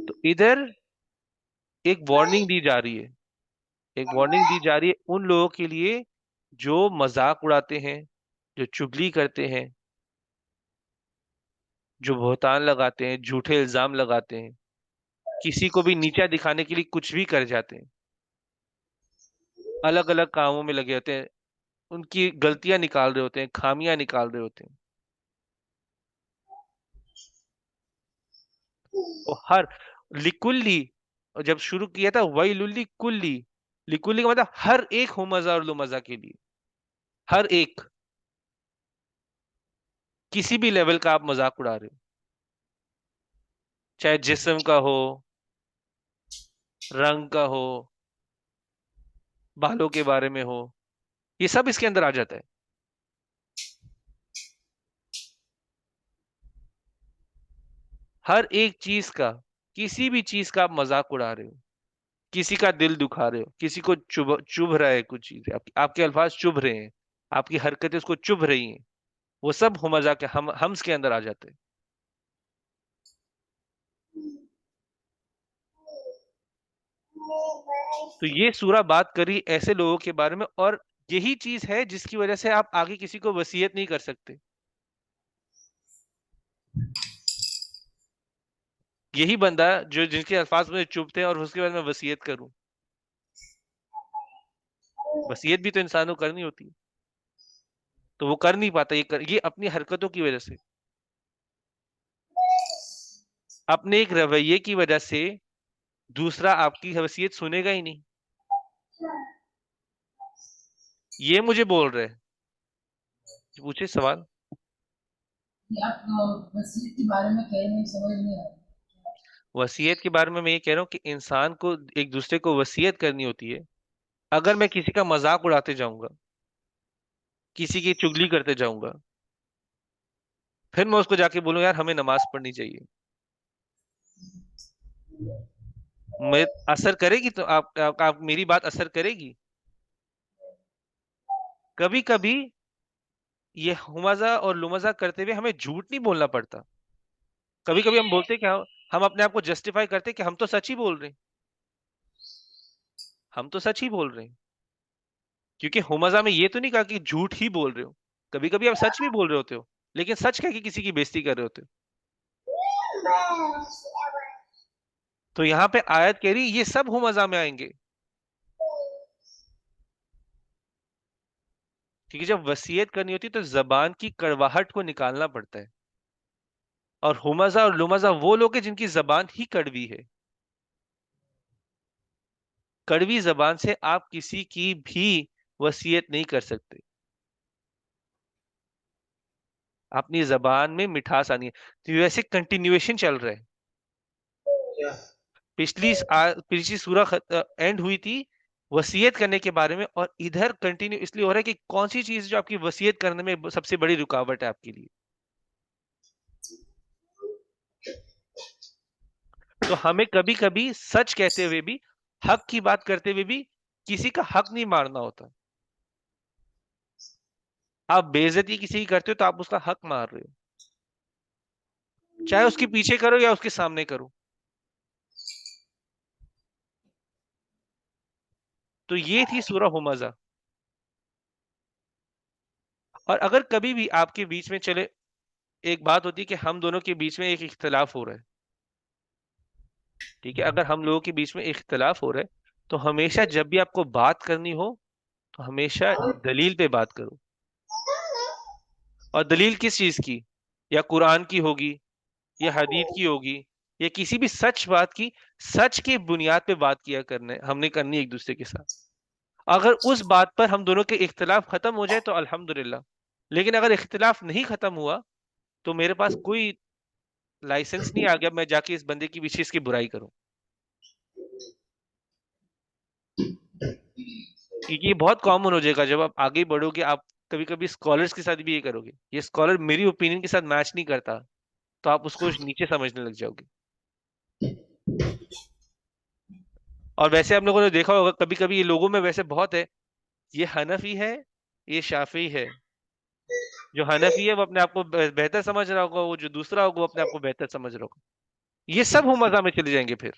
Speaker 1: तो इधर एक वार्निंग दी जा रही है, एक वार्निंग दी जा रही है उन लोगों के लिए जो मजाक उड़ाते हैं, जो चुगली करते हैं, जो बहतान लगाते हैं, झूठे इल्जाम लगाते हैं, किसी को भी नीचा दिखाने के लिए कुछ भी कर जाते हैं, अलग अलग कामों में लगे होते हैं, उनकी गलतियां निकाल रहे होते हैं, खामियां निकाल रहे होते हैं। और हर लिकुल्ली, और जब शुरू किया था वैलुल्ली कुल्ली, लिकुल्ली का मतलब हर एक हुमजा और लुमजा के लिए, हर एक, किसी भी लेवल का आप मजाक उड़ा रहे हो, चाहे जिस्म का हो, रंग का हो, बालों के बारे में हो, ये सब इसके अंदर आ जाता है। हर एक चीज का, किसी भी चीज का आप मजाक उड़ा रहे हो, किसी का दिल दुखा रहे हो, किसी को चुभ चुभ रहा है, कुछ चीज आपके अल्फाज चुभ रहे हैं, आपकी हरकतें उसको चुभ रही हैं, वो सब हुमजा के हम्स के अंदर आ जाते हैं। तो ये सूरा बात करी ऐसे लोगों के बारे में, और यही चीज है जिसकी वजह से आप आगे किसी को वसीयत नहीं कर सकते। यही बंदा जो जिनके अल्फाज मुझे चुभते हैं और उसके बाद मैं वसीयत करूं, वसीयत भी तो इंसान को करनी होती है, तो वो कर नहीं पाता। ये अपनी हरकतों की वजह से, अपने एक रवैये की वजह से दूसरा आपकी वसीयत सुनेगा ही नहीं। ये मुझे बोल रहे हैं। पूछे सवाल।
Speaker 3: कि आप वसीयत के बारे में कह रहे हैं, समझ नहीं आ रहा।
Speaker 1: वसीयत के बारे में मैं ये कह रहा हूँ कि इंसान को एक दूसरे को वसीयत करनी होती है। अगर मैं किसी का मजाक उड़ाते जाऊंगा, किसी की चुगली करते जाऊंगा, फिर मैं उसको जाके बोलूं यार हमें नमाज पढ़नी चाहिए, मैं असर करेगी? तो आप मेरी बात असर करेगी? कभी कभी ये हुमजा और लुमजा करते हुए हमें झूठ नहीं बोलना पड़ता। कभी कभी हम बोलते क्या, हम अपने आप को जस्टिफाई करते कि हम तो सच ही बोल रहे हैं, हम तो सच ही बोल रहे हैं। क्योंकि हुमजा में ये तो नहीं कहा कि झूठ ही बोल रहे हो, कभी कभी आप सच भी बोल रहे होते हो, लेकिन सच कह के किसी की बेइज्जती कर रहे होते हो। तो यहाँ पे आयत कह रही ये सब हुमजा में आएंगे। क्योंकि जब वसीयत करनी होती है तो जबान की कड़वाहट को निकालना पड़ता है। और हुमजा और लुमजा वो लोग हैं जिनकी जबान ही कड़वी है। कड़वी जबान से आप किसी की भी वसीयत नहीं कर सकते। अपनी जबान में मिठास आनी है। तो वैसे कंटिन्यूएशन चल रहा है।
Speaker 4: क्या?
Speaker 1: पिछली सूरा एंड हुई थी वसीयत करने के बारे में, और इधर कंटिन्यू इसलिए हो रहा है कि कौन सी चीज जो आपकी वसीयत करने में सबसे बड़ी रुकावट है आपके लिए। तो हमें कभी कभी सच कहते हुए भी, हक की बात करते हुए भी किसी का हक नहीं मारना होता। आप बेइज्जती किसी की करते हो तो आप उसका हक मार रहे हो, चाहे उसके पीछे करो या उसके सामने करो। तो ये थी सूरह हुमजा। और अगर कभी भी आपके बीच में चले, एक बात होती है कि हम दोनों के बीच में एक इख्तिलाफ हो रहा है, ठीक है, अगर हम लोगों के बीच में इख्तिलाफ हो रहा है, तो हमेशा जब भी आपको बात करनी हो तो हमेशा दलील पे बात करो। और दलील किस चीज की? या कुरान की होगी, या हदीस की होगी, या किसी भी सच बात की। सच के बुनियाद पे बात किया करने हमने करनी एक दूसरे के साथ। अगर उस बात पर हम दोनों के इख्तिलाफ खत्म हो जाए तो अल्हम्दुलिल्लाह। लेकिन अगर इख्तिलाफ नहीं खत्म हुआ तो मेरे पास कोई लाइसेंस नहीं आ गया मैं जाके इस बंदे की पीछे इसकी बुराई करूं। क्योंकि ये बहुत कॉमन हो जाएगा जब आप आगे बढ़ोगे। आप कभी कभी स्कॉलर्स के साथ भी ये करोगे, ये स्कॉलर मेरी ओपिनियन के साथ मैच नहीं करता, तो आप उसको नीचे समझने लग जाओगे। और वैसे आप लोगों ने देखा होगा कभी कभी ये लोगों में वैसे बहुत है, ये हनफी है, ये शाफी है। जो हनफी है वो अपने आप को बेहतर समझ रहा होगा, वो जो दूसरा होगा वो अपने आप को बेहतर समझ रहा होगा। ये सब हम मजा में चले जाएंगे फिर।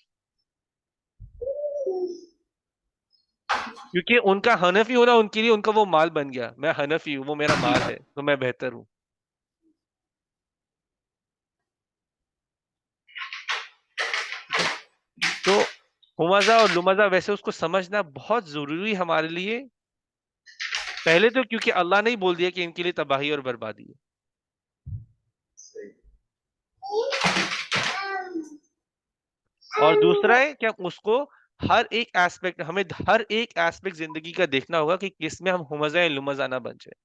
Speaker 1: क्योंकि उनका हनफी होना उनके लिए उनका वो माल बन गया, मैं हनफी हूं वो मेरा माल है तो मैं बेहतर हूं। ठीक है। तो हुमजा और लुमजा वैसे उसको समझना बहुत जरूरी है हमारे लिए। पहले तो क्योंकि अल्लाह ने ही बोल दिया कि इनके लिए तबाही और बर्बादी है। और दूसरा है कि हम उसको हर एक एस्पेक्ट, हमें हर एक एस्पेक्ट जिंदगी का देखना होगा कि किसमें हम हुमजा या लुमजा ना बन जाए।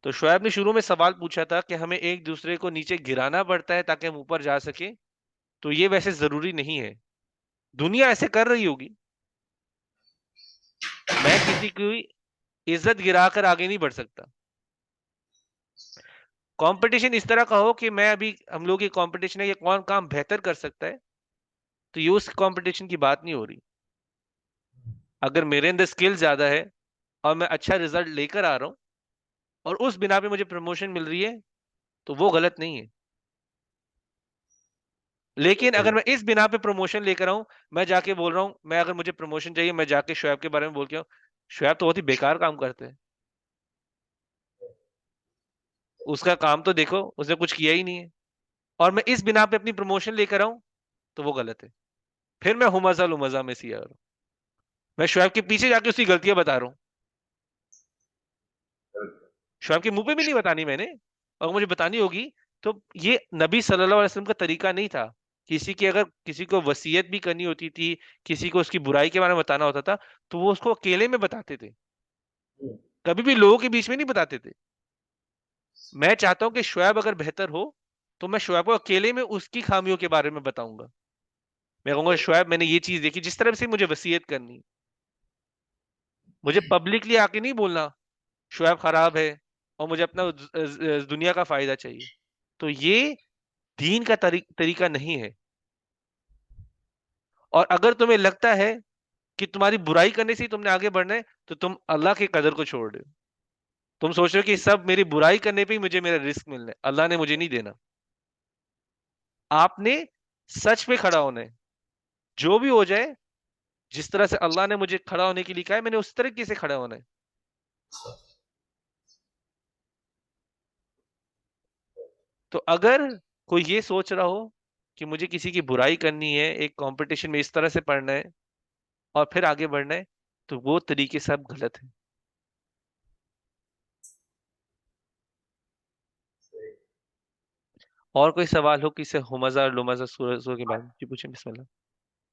Speaker 1: तो शुएब ने शुरू में सवाल पूछा था कि हमें एक दूसरे को नीचे गिराना पड़ता है ताकि हम ऊपर जा सके। तो ये वैसे जरूरी नहीं है, दुनिया ऐसे कर रही होगी। मैं किसी की इज्जत गिराकर आगे नहीं बढ़ सकता। कंपटीशन इस तरह का हो कि मैं अभी, हम लोग ये कंपटीशन है कि कौन काम बेहतर कर सकता है, तो ये उस कंपटीशन की बात नहीं हो रही। अगर मेरे अंदर स्किल ज्यादा है और मैं अच्छा रिजल्ट लेकर आ रहा हूं और उस बिना पे मुझे प्रमोशन मिल रही है, तो वो गलत नहीं है। लेकिन अगर मैं इस बिना पे प्रमोशन लेकर आऊं, मैं जाके बोल रहा हूं, मैं अगर मुझे प्रमोशन चाहिए मैं जाके शुएब के बारे में बोल के आऊं, शुएब तो बहुत ही बेकार काम करते हैं, उसका काम तो देखो उसने कुछ किया ही नहीं है, और मैं इस बिना पे अपनी प्रमोशन लेकर आऊं, तो वो गलत है। फिर मैं हुमजा लुमजा में सी आ रहा हूं, मैं शुएब के पीछे जाके उसकी गलतियां बता रहा हूं। शुएब के मुंह पे भी नहीं बतानी मैंने, अगर मुझे बतानी होगी तो ये नबी सल्लल्लाहु अलैहि वसल्लम का तरीका नहीं था। किसी की अगर किसी को वसीयत भी करनी होती थी, किसी को उसकी बुराई के बारे में बताना होता था, तो वो उसको अकेले में बताते थे, कभी भी लोगों के बीच में नहीं बताते थे। मैं चाहता हूं कि शुएब अगर बेहतर हो तो मैं शुएब को अकेले में उसकी खामियों के बारे में बताऊंगा। मैं कहूंगा शुएब मैंने ये चीज देखी, जिस तरह से मुझे वसीयत करनी, मुझे पब्लिकली आके नहीं बोलना शुएब खराब है और मुझे अपना दुनिया का फायदा चाहिए। तो ये दीन का तरीका नहीं है। और अगर तुम्हें लगता है कि तुम्हारी बुराई करने से ही तुमने आगे बढ़ना है, तो तुम अल्लाह के कदर को छोड़ रहे हो। तुम सोच रहे हो कि सब मेरी बुराई करने पे ही मुझे मेरा रिस्क मिलना है, अल्लाह ने मुझे नहीं देना। आपने सच पे खड़ा होना है, जो भी हो जाए। जिस तरह से अल्लाह ने मुझे खड़ा होने के लिए कहा है, मैंने उस तरीके से खड़ा होना है। तो अगर कोई ये सोच रहा हो कि मुझे किसी की बुराई करनी है, एक कंपटीशन में इस तरह से पढ़ना है और फिर आगे बढ़ना है, तो वो तरीके सब गलत है। और कोई सवाल हो किसी हुमजा और लुमजा सूरज के बारे में, जी पूछें, बिस्मिल्लाह।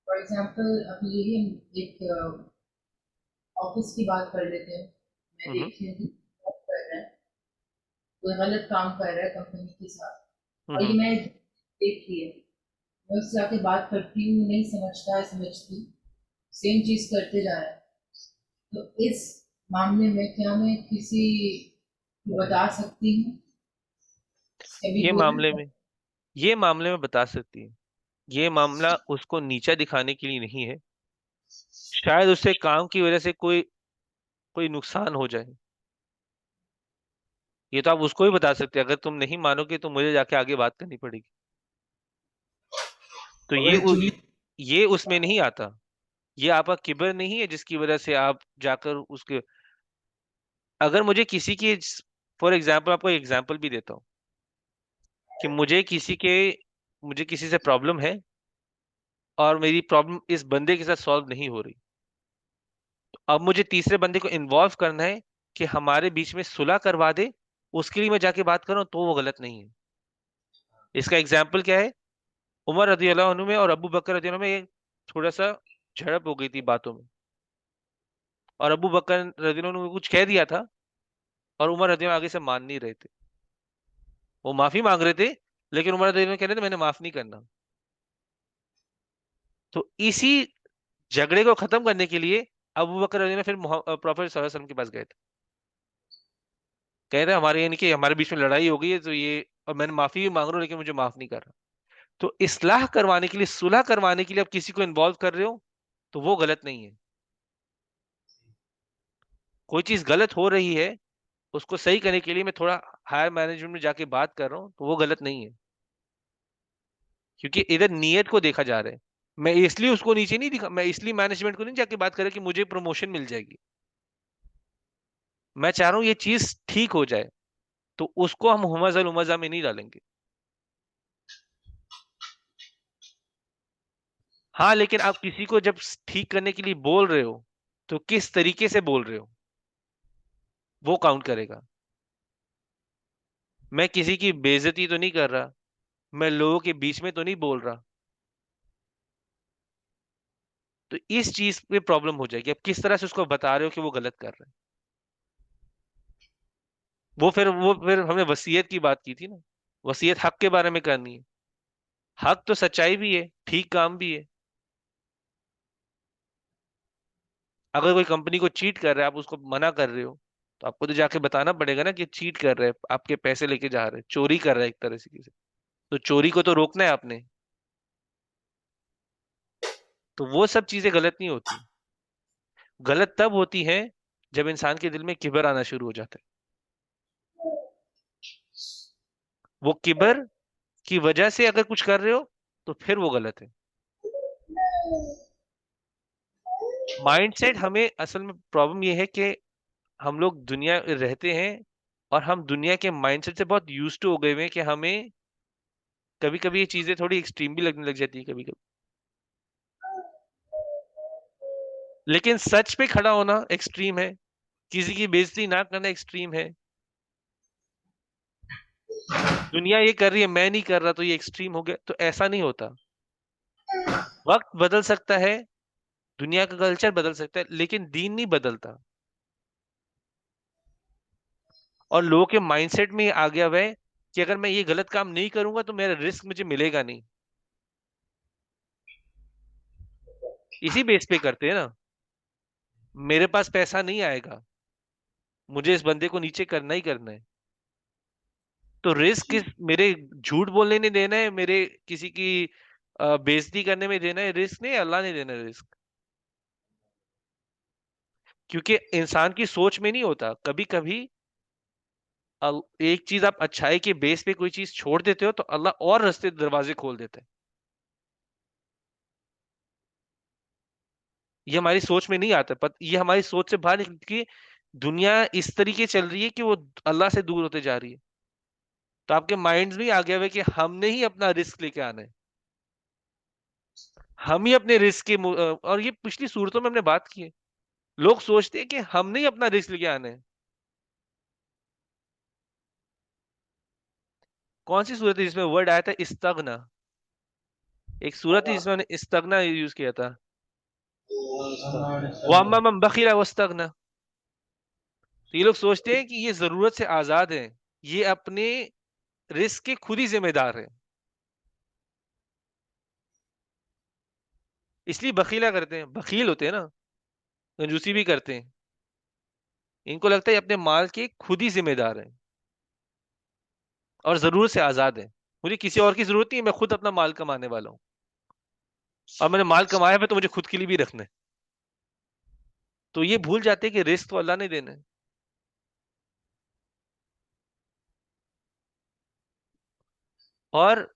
Speaker 3: फॉर एग्जाम्पल अभी यही हम एक ऑफिस की बात कर लेते हैं। मैं
Speaker 1: हम्म
Speaker 3: देख रही हूँ कि job कर रहा है, कोई गलत काम कर रहा है कंपनी के साथ, और ये
Speaker 1: हम्म
Speaker 3: मैं देख रही है, मैं उससे आके बात करती हूँ, नहीं समझता है, समझती, सेम चीज करते जा रहा है। तो इस मामले में क्या मैं किसी को बता सकती हूँ, कभी
Speaker 1: ये
Speaker 3: बोलूँ?
Speaker 1: मामले में ये मामले में बता सकती है। ये मामला उसको नीचा दिखाने के लिए नहीं है। शायद उससे काम की वजह से कोई कोई नुकसान हो जाए। ये तो आप उसको ही बता सकते हैं। अगर तुम नहीं मानोगे तो मुझे जाके आगे बात करनी पड़ेगी। तो
Speaker 4: मगर एक्चुअली
Speaker 1: ये उसमें नहीं आता। ये आपका किबर नहीं है जिसकी वजह से आप जाकर उसके, अगर मुझे किसी की, फॉर एग्जाम्पल आपको एग्जाम्पल भी देता हूँ कि मुझे किसी से प्रॉब्लम है और मेरी प्रॉब्लम इस बंदे के साथ सॉल्व नहीं हो रही। तो अब मुझे तीसरे बंदे को इन्वॉल्व करना है कि हमारे बीच में सुलह करवा दे, उसके लिए मैं जाके बात करूं, तो वो गलत नहीं है। इसका एग्जाम्पल क्या है? उमर रजी अल्लाह अन्हु में और अबू बकर रजी अल्लाह अन्हु में एक थोड़ा सा झड़प हो गई थी बातों में, और अबू बकर रजी अल्लाह अन्हु ने कुछ कह दिया था और उमर रजी अल्लाह आगे से मान नहीं रहे थे। वो माफी मांग रहे थे, लेकिन उमर रजी अल्लाह कह रहे थे मैंने माफ नहीं करना। तो इसी झगड़े को खत्म करने के लिए अबू बकर रजी अल्लाह फिर प्रॉफेट सल्लल्लाहु अलैहि वसल्लम के पास गए थे। कह रहे हमारे यानी कि हमारे बीच में लड़ाई हो गई है, तो ये, और मैंने माफी भी मांग रहा हूँ लेकिन मुझे माफ नहीं कर रहा। तो इस्लाह करवाने के लिए, सुलह करवाने के लिए आप किसी को इन्वॉल्व कर रहे हो, तो वो गलत नहीं है। कोई चीज गलत हो रही है, उसको सही करने के लिए मैं थोड़ा हायर मैनेजमेंट में जाके बात कर रहा हूँ, तो वो गलत नहीं है। क्योंकि इधर नीयत को देखा जा रहा है। मैं इसलिए उसको नीचे नहीं दिखा, मैं इसलिए मैनेजमेंट को नहीं जाके बात कर रहा कि मुझे प्रमोशन मिल जाएगी। मैं चाह रहा हूँ ये चीज ठीक हो जाए, तो उसको हम हुमजा लुमजा में नहीं डालेंगे। हाँ, लेकिन आप किसी को जब ठीक करने के लिए बोल रहे हो, तो किस तरीके से बोल रहे हो, वो काउंट करेगा। मैं किसी की बेइज्जती तो नहीं कर रहा, मैं लोगों के बीच में तो नहीं बोल रहा। तो इस चीज पे प्रॉब्लम हो जाएगी। अब किस तरह से उसको बता रहे हो कि वो गलत कर रहे हैं। वो फिर हमने वसीयत की बात की थी ना, वसीयत हक के बारे में करनी है। हक तो सच्चाई भी है, ठीक काम भी है। अगर कोई कंपनी को चीट कर रहा है, आप उसको मना कर रहे हो, तो आपको तो जाके बताना पड़ेगा ना कि चीट कर रहे हैं, आपके पैसे लेके जा रहे हैं, चोरी कर रहा है एक तरह से किसी। तो चोरी को तो रोकना है आपने। तो वो सब चीजें गलत नहीं होती। गलत तब होती है जब इंसान के दिल में किबर आना शुरू हो जाता है। वो किबर की वजह से अगर कुछ कर रहे हो, तो फिर वो गलत है। माइंडसेट, हमें असल में प्रॉब्लम ये है कि हम लोग दुनिया में रहते हैं और हम दुनिया के माइंडसेट से बहुत यूज्ड टू हो गए हुए हैं कि हमें कभी कभी ये चीजें थोड़ी एक्सट्रीम भी लगने लग जाती है कभी कभी। लेकिन सच पे खड़ा होना एक्सट्रीम है, किसी की बेइज्जती ना करना एक्सट्रीम है। दुनिया ये कर रही है, मैं नहीं कर रहा, तो ये एक्सट्रीम हो गया, तो ऐसा नहीं होता। वक्त बदल सकता है, दुनिया का कल्चर बदल सकता है, लेकिन दीन नहीं बदलता। और लोगों के माइंडसेट में आ गया हुआ है कि अगर मैं ये गलत काम नहीं करूंगा तो मेरा रिस्क मुझे मिलेगा नहीं। इसी बेस पे करते हैं ना, मेरे पास पैसा नहीं आएगा, मुझे इस बंदे को नीचे करना ही करना है। तो रिस्क किस मेरे झूठ बोलने नहीं देना है, मेरे किसी की बेइज्जती करने में देना है रिस्क, नहीं, अल्लाह ने देना है रिस्क। क्योंकि इंसान की सोच में नहीं होता, कभी कभी एक चीज आप अच्छाई के बेस पे कोई चीज छोड़ देते हो तो अल्लाह और रास्ते दरवाजे खोल देता है। ये हमारी सोच में नहीं आता, ये हमारी सोच से बाहर निकल के दुनिया इस तरीके चल रही है कि वो अल्लाह से दूर होते जा रही है। तो आपके माइंड में आ गया हुआ है कि हमने ही अपना रिस्क लेके आना है, हम ही अपने रिस्क के और ये पिछली सूरतों में हमने बात की है। लोग सोचते हैं कि हमने ही अपना रिस्क लेके आना है। कौन सी सूरत है जिसमें वर्ड आया था इस्तगना? एक सूरत है जिसमें इस्तगना यूज किया था, वाम्मा मन बखिला वस्तगना। तो ये लोग सोचते हैं कि ये जरूरत से आजाद है, ये अपने रिस्क के खुद ही जिम्मेदार है, इसलिए बखीला करते हैं, बखील होते हैं ना, कंजूसी भी करते हैं। इनको लगता है ये अपने माल के खुद ही जिम्मेदार है और जरूरत से आजाद है। मुझे किसी और की जरूरत नहीं है, मैं खुद अपना माल कमाने वाला हूँ, और मैंने माल कमाया है तो मुझे खुद के लिए भी रखना है। तो ये भूल जाते हैं कि रिस्क तो अल्लाह ने देना है। और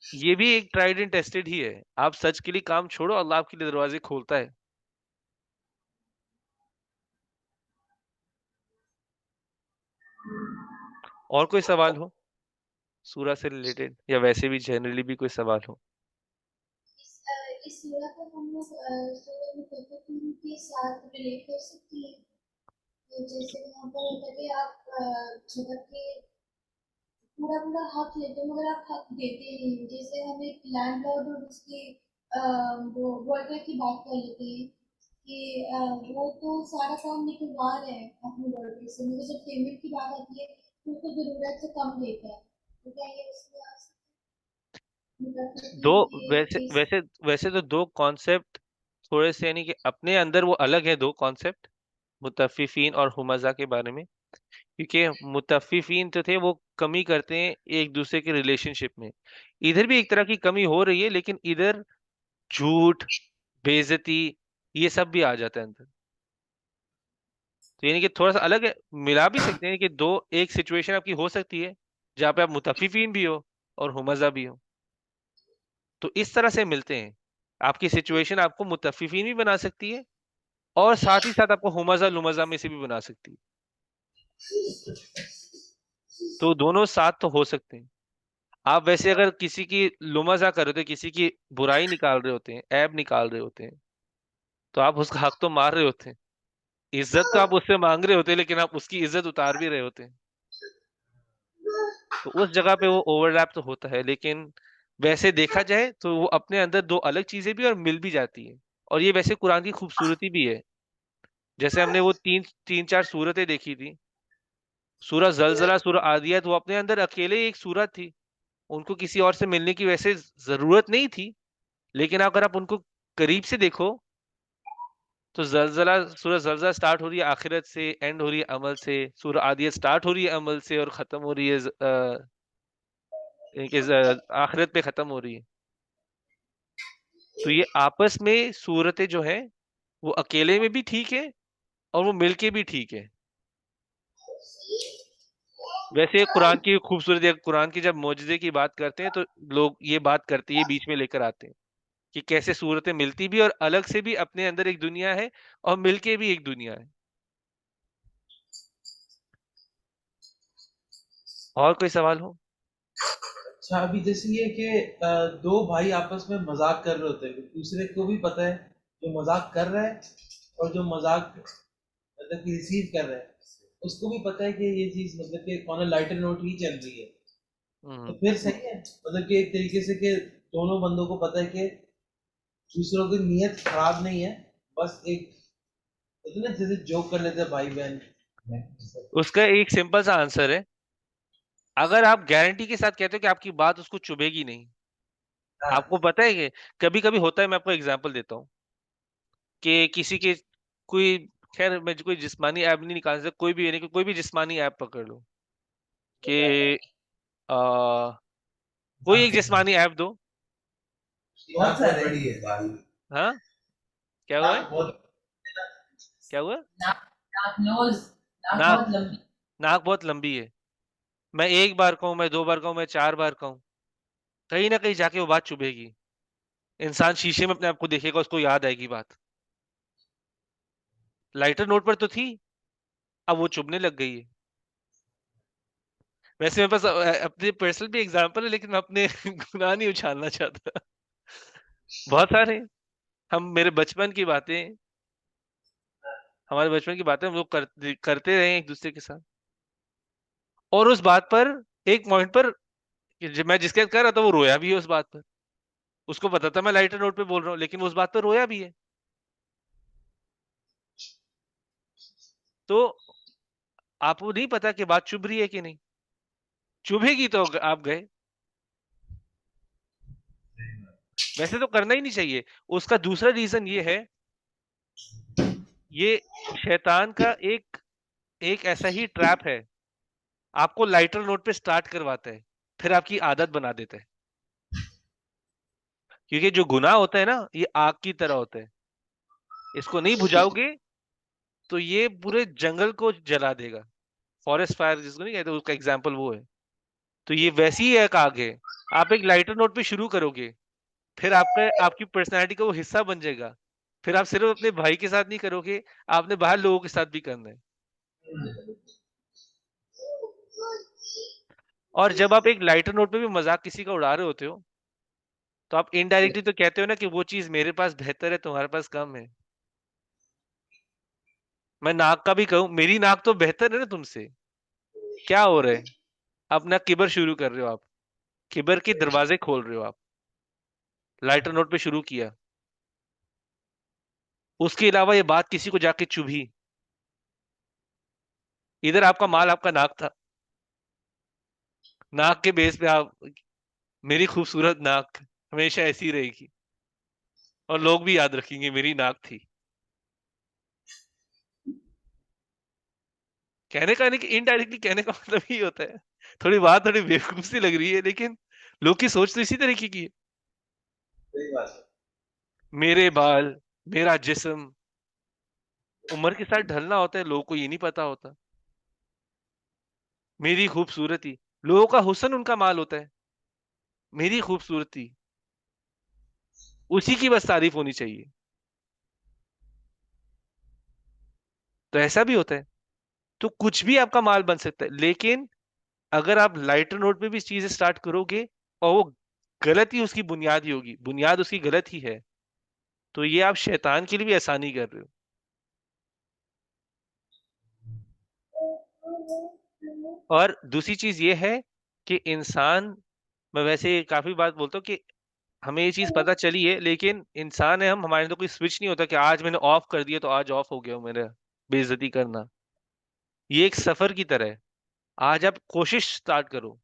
Speaker 1: ये भी एक ट्राइड एंड टेस्टेड ही है, आप सच के लिए काम छोड़ो, अल्लाह आपके लिए दरवाजे खोलता है। और कोई सवाल हो सूरह से रिलेटेड, या वैसे भी जनरली भी कोई सवाल हो?
Speaker 5: इस सूरह को हम लोग सूरह मुतफ़्फ़िफ़ीन के साथ रिलेट कर सकते हैं। तो जैसे वहाँ पर होता है कि आप मतलब कि पूरा पूरा हक लेते हो मगर आप हक देते नहीं हो। जैसे हम एक लैंडलॉर्ड और उसके वो वर्कर की बात कर लेते हैं कि वो तो सारा काम निकलवा रहे हैं अपने वर्कर से, मगर जब पेमेंट की बात आती है तो उसको ज़रूरत से कम देता है। तो क्या ये उसमें आ
Speaker 1: दो
Speaker 5: मुतफ़्फ़िफ़ीन के
Speaker 1: वैसे
Speaker 5: केस?
Speaker 1: वैसे वैसे तो दो कॉन्सेप्ट थोड़े से, यानी कि अपने अंदर वो अलग है, दो कॉन्सेप्ट, मुतफ्फिफीन और हुमजा के बारे में। क्योंकि मुतफ्फिफीन जो थे वो कमी करते हैं एक दूसरे के रिलेशनशिप में। इधर भी एक तरह की कमी हो रही है, लेकिन इधर झूठ, बेइज्जती, ये सब भी आ जाता है अंदर। तो यानी कि थोड़ा सा अलग है, मिला भी सकते हैं कि दो, एक सिचुएशन आपकी हो सकती है जहाँ पे आप मुतफ्फिफीन भी हो और हुमजा भी हो। तो इस तरह से मिलते हैं, आपकी सिचुएशन आपको मुतफ्फिफीन भी बना सकती है और साथ ही साथ आपको हुमजा लुमजा में से भी बना सकती है। तो दोनों साथ तो हो सकते हैं। आप वैसे अगर किसी की लुमजा कर रहे होते, किसी की बुराई निकाल रहे होते हैं, ऐब निकाल रहे होते हैं, तो आप उसका हक तो मार रहे होते हैं। इज्जत तो आप उससे मांग रहे होते हैं, लेकिन आप उसकी इज्जत उतार भी रहे होते हैं। तो उस जगह पे वो ओवरलैप तो होता है, लेकिन वैसे देखा जाए तो वो अपने अंदर दो अलग चीजें भी और मिल भी जाती है। और ये वैसे कुरान की खूबसूरती भी है। जैसे हमने वो तीन तीन चार सूरतें देखी थी, सूरह जलजला, सूरह आदियत, वो अपने अंदर अकेले एक सूरत थी, उनको किसी और से मिलने की वैसे जरूरत नहीं थी। लेकिन अगर आप उनको करीब से देखो तो जलजला, सूरह जलजला स्टार्ट हो रही है आखिरत से, एंड हो रही है अमल से। सूरह आदियत स्टार्ट हो रही है अमल से और खत्म हो रही है आखिरत पे खत्म हो रही है। तो ये आपस में सूरतें जो है वो अकेले में भी ठीक है और वो मिलके भी ठीक है। वैसे कुरान की खूबसूरती, कुरान की जब मौजूदे की बात करते हैं तो लोग ये बात करते हैं, ये बीच में लेकर आते हैं कि कैसे सूरतें मिलती भी और अलग से भी अपने अंदर एक दुनिया है और मिलके भी एक दुनिया है। और कोई सवाल हो?
Speaker 4: अच्छा, अभी जैसे ये कि दो भाई आपस में मजाक कर रहे होते हैं, दूसरे को भी पता है जो मजाक कर रहा है और जो मजाक मतलब कि रिसीव कर रहा है उसको भी पता है कि ये चीज मतलब कि ऑन अ लाइटर नोट ही चल रही है। तो
Speaker 1: हम्म।
Speaker 4: फिर सही है मतलब कि एक तरीके से कि दोनों बंदों को पता है कि दूसरों की नीयत खराब नहीं है, बस एक इतने जैसे जोक कर लेते हैं भाई बहन।
Speaker 1: उसका एक सिंपल सा आंसर है, अगर आप गारंटी के साथ कहते हो कि आपकी बात उसको चुभेगी नहीं, आपको पता है कि कभी कभी होता है, मैं आपको एग्जांपल देता हूँ कि किसी के कोई, खैर मैं कोई जिस्मानी ऐप नहीं निकाल सकता, कोई भी यानी कि कोई भी जिस्मानी ऐप पकड़ लो कि आ, कोई एक जिस्मानी ऐप दो।
Speaker 4: बहुत सारे बड़ी है गाड़ी।
Speaker 1: हाँ, क्या हुआ है,
Speaker 4: नाक बहुत
Speaker 1: क्या हुआ?
Speaker 3: नाक नाक नोज नाक
Speaker 1: नाक,
Speaker 3: बहुत लंबी।
Speaker 1: नाक बहुत लंबी है। मैं एक बार कहूँ, मैं दो बार कहूँ, मैं चार बार कहूँ, कहीं ना कहीं जाके वो बात चुभेगी। इंसान शीशे में अपने आप को देखेगा, उसको याद आएगी बात। लाइटर नोट पर तो थी, अब वो चुभने लग गई है। वैसे मेरे पास अपने पर्सनल भी एग्जांपल है, लेकिन मैं अपने गुनाह नहीं उछालना चाहता। बहुत सारे, हम मेरे बचपन की बातें, हमारे बचपन की बातें हम लोग करते रहे एक दूसरे के साथ, और उस बात पर, एक पॉइंट पर मैं जिसके साथ कर रहा था वो रोया भी है उस बात पर। उसको पता था मैं लाइटर नोट पे बोल रहा हूँ, लेकिन वो उस बात पर रोया भी है। तो आपको नहीं पता कि बात चुभ रही है कि नहीं, चुभेगी तो आप गए। वैसे तो करना ही नहीं चाहिए। उसका दूसरा रीजन ये है, ये शैतान का एक एक ऐसा ही ट्रैप है, आपको लाइटर नोट पे स्टार्ट करवाता है, फिर आपकी आदत बना देता है। क्योंकि जो गुनाह होता है ना, ये आग की तरह होता है, इसको नहीं बुझाओगे तो ये पूरे जंगल को जला देगा। फॉरेस्ट फायर जिसको नहीं कहते, उसका एग्जाम्पल वो है। तो ये वैसी ही एक आग है। आप एक लाइटर नोट पे शुरू करोगे, फिर आपका, आपकी पर्सनैलिटी का वो हिस्सा बन जाएगा। फिर आप सिर्फ अपने भाई के साथ नहीं करोगे, आपने बाहर लोगों के साथ भी करना है। और जब आप एक लाइटर नोट पे भी मजाक किसी का उड़ा रहे होते हो, तो आप इनडायरेक्टली तो कहते हो ना कि वो चीज मेरे पास बेहतर है, तुम्हारे पास कम है। मैं नाक का भी कहूं, मेरी नाक तो बेहतर है ना तुमसे, क्या हो रहा है? अपना किबर शुरू कर रहे हो आप, किबर के दरवाजे खोल रहे हो आप। लाइटर नोट पे शुरू किया, उसके अलावा ये बात किसी को जाके चुभी। इधर आपका माल आपका नाक था, नाक के बेस पे आप, मेरी खूबसूरत नाक हमेशा ऐसी रहेगी, और लोग भी याद रखेंगे मेरी नाक थी। कहने का नहीं कि इनडायरेक्टली कहने का मतलब ही होता है। थोड़ी बात थोड़ी बेवकूफ सी लग रही है, लेकिन लोग की सोच तो इसी तरीके की है।
Speaker 4: सही बात है।
Speaker 1: मेरे बाल, मेरा जिस्म, उम्र के साथ ढलना होता है, लोगों को ये नहीं पता होता। मेरी खूबसूरती, लोगों का हुस्न उनका माल होता है, मेरी खूबसूरती उसी की बस तारीफ होनी चाहिए। तो ऐसा भी होता है। तो कुछ भी आपका माल बन सकता है, लेकिन अगर आप लाइटर नोट पे भी चीजें स्टार्ट करोगे, और वो गलत ही उसकी बुनियाद ही होगी, बुनियाद उसकी गलत ही है, तो ये आप शैतान के लिए भी आसानी कर रहे हो। और दूसरी चीज ये है कि इंसान, मैं वैसे काफी बात बोलता हूँ कि हमें ये चीज पता चली है, लेकिन इंसान है हम, हमारे अंदर कोई स्विच नहीं होता कि आज मैंने ऑफ कर दिया तो आज ऑफ हो गया मेरा बेइज्जती करना। ये एक सफर की तरह है। आज आप कोशिश स्टार्ट करो।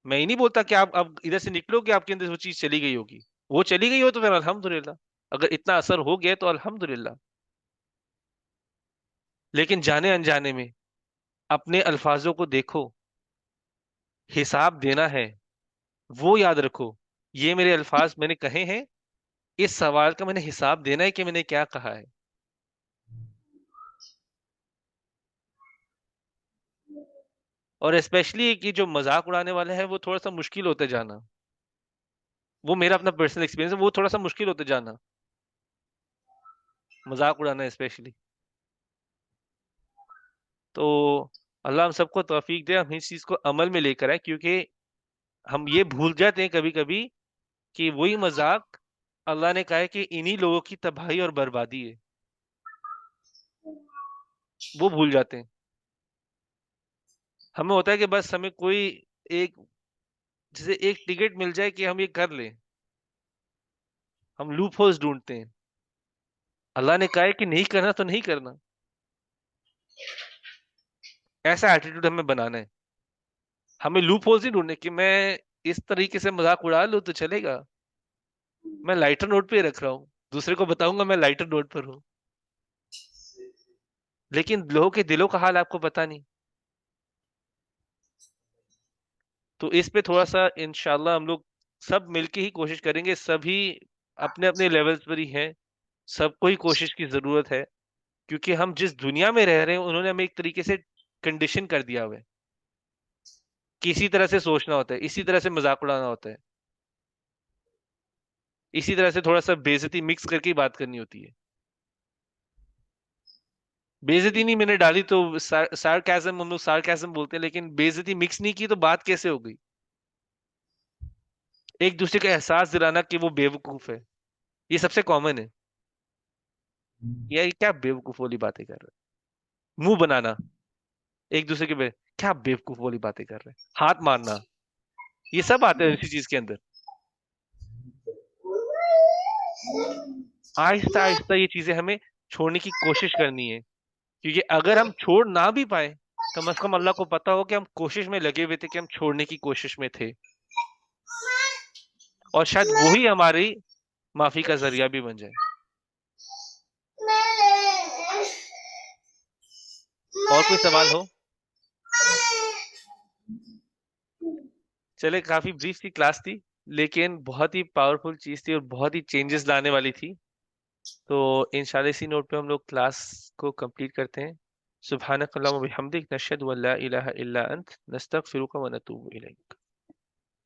Speaker 1: मैं ये नहीं बोलता कि आप अब इधर से निकलो कि आपके अंदर वो चीज चली गई होगी। वो चली गई हो तो फिर अल्हम्दुलिल्लाह, अगर इतना असर हो गया तो अल्हम्दुलिल्लाह। लेकिन जाने अनजाने में अपने अल्फाजों को देखो, हिसाब देना है, वो याद रखो। ये मेरे अल्फाज मैंने कहे हैं, इस सवाल का मैंने हिसाब देना है कि मैंने क्या कहा है। और स्पेशली कि जो मजाक उड़ाने वाले हैं, वो थोड़ा सा मुश्किल होते जाना। वो मेरा अपना पर्सनल एक्सपीरियंस है, वो थोड़ा सा मुश्किल होते जाना, मजाक उड़ाना स्पेशली। तो अल्लाह हम सबको तौफीक दे, हम इस चीज को अमल में लेकर आए, क्योंकि हम ये भूल जाते हैं कभी कभी कि वही मजाक, अल्लाह ने कहा है कि इन्हीं लोगों की तबाही और बर्बादी है, वो भूल जाते हैं। हमें होता है कि बस हमें कोई एक जिसे एक टिकट मिल जाए कि हम ये कर लें। हम लूप होल्स ढूंढते हैं। अल्लाह ने कहा है कि नहीं करना तो नहीं करना। ऐसा एटीट्यूड हमें बनाना है। हमें लूप होल्स नहीं ढूंढने कि मैं इस तरीके से मजाक उड़ा लूं तो चलेगा। मैं लाइटर नोट पे ही रख रहा हूँ, दूसरे को बताऊंगा मैं लाइटर नोट पर हूँ। लेकिन लोगों के दिलों का हाल आपको पता नहीं। तो इस पे थोड़ा सा इंशाल्लाह हम लोग सब मिलके ही कोशिश करेंगे। सभी अपने अपने लेवल्स पर ही हैं। सबको ही कोशिश की जरूरत है, क्योंकि हम जिस दुनिया में रह रहे हैं उन्होंने हमें एक तरीके से कंडीशन कर दिया हुआ है कि इसी तरह से सोचना होता है, इसी तरह से मजाक उड़ाना होता है, इसी तरह से थोड़ा सा बेइज्जती मिक्स करके ही बात करनी होती है। बेइज्जती नहीं मैंने डाली तो सार्काज़म, हम लोग सार्काज़म बोलते हैं, लेकिन बेइज्जती मिक्स नहीं की तो बात कैसे हो गई? एक दूसरे का एहसास दिलाना कि वो बेवकूफ है, ये सबसे कॉमन है। ये क्या बेवकूफ वाली बातें कर रहे हैं? मुंह बनाना एक दूसरे के क्या बेवकूफ वाली बातें कर रहे हैं, हाथ मारना, ये सब आते हैं इसी चीज के अंदर। आहिस्ता आहिस्ता ये चीजें हमें छोड़ने की कोशिश करनी है, क्योंकि अगर हम छोड़ ना भी पाए, कम से कम अल्लाह को पता हो कि हम कोशिश में लगे हुए थे, कि हम छोड़ने की कोशिश में थे, और शायद वही हमारी माफी का जरिया भी बन जाए। और कोई सवाल हो? चले, काफी ब्रीफ सी क्लास थी, लेकिन बहुत ही पावरफुल चीज थी और बहुत ही चेंजेस लाने वाली थी। तो इंशाल्लाह इसी नोट पे हम लोग क्लास को कंप्लीट करते हैं। सुब्हानक अल्लाहुम्मा व बिहम्दिक, नशहदु अल्ला इलाहा इल्ला अंत, नस्तगफिरुका व नतूबु इलैक।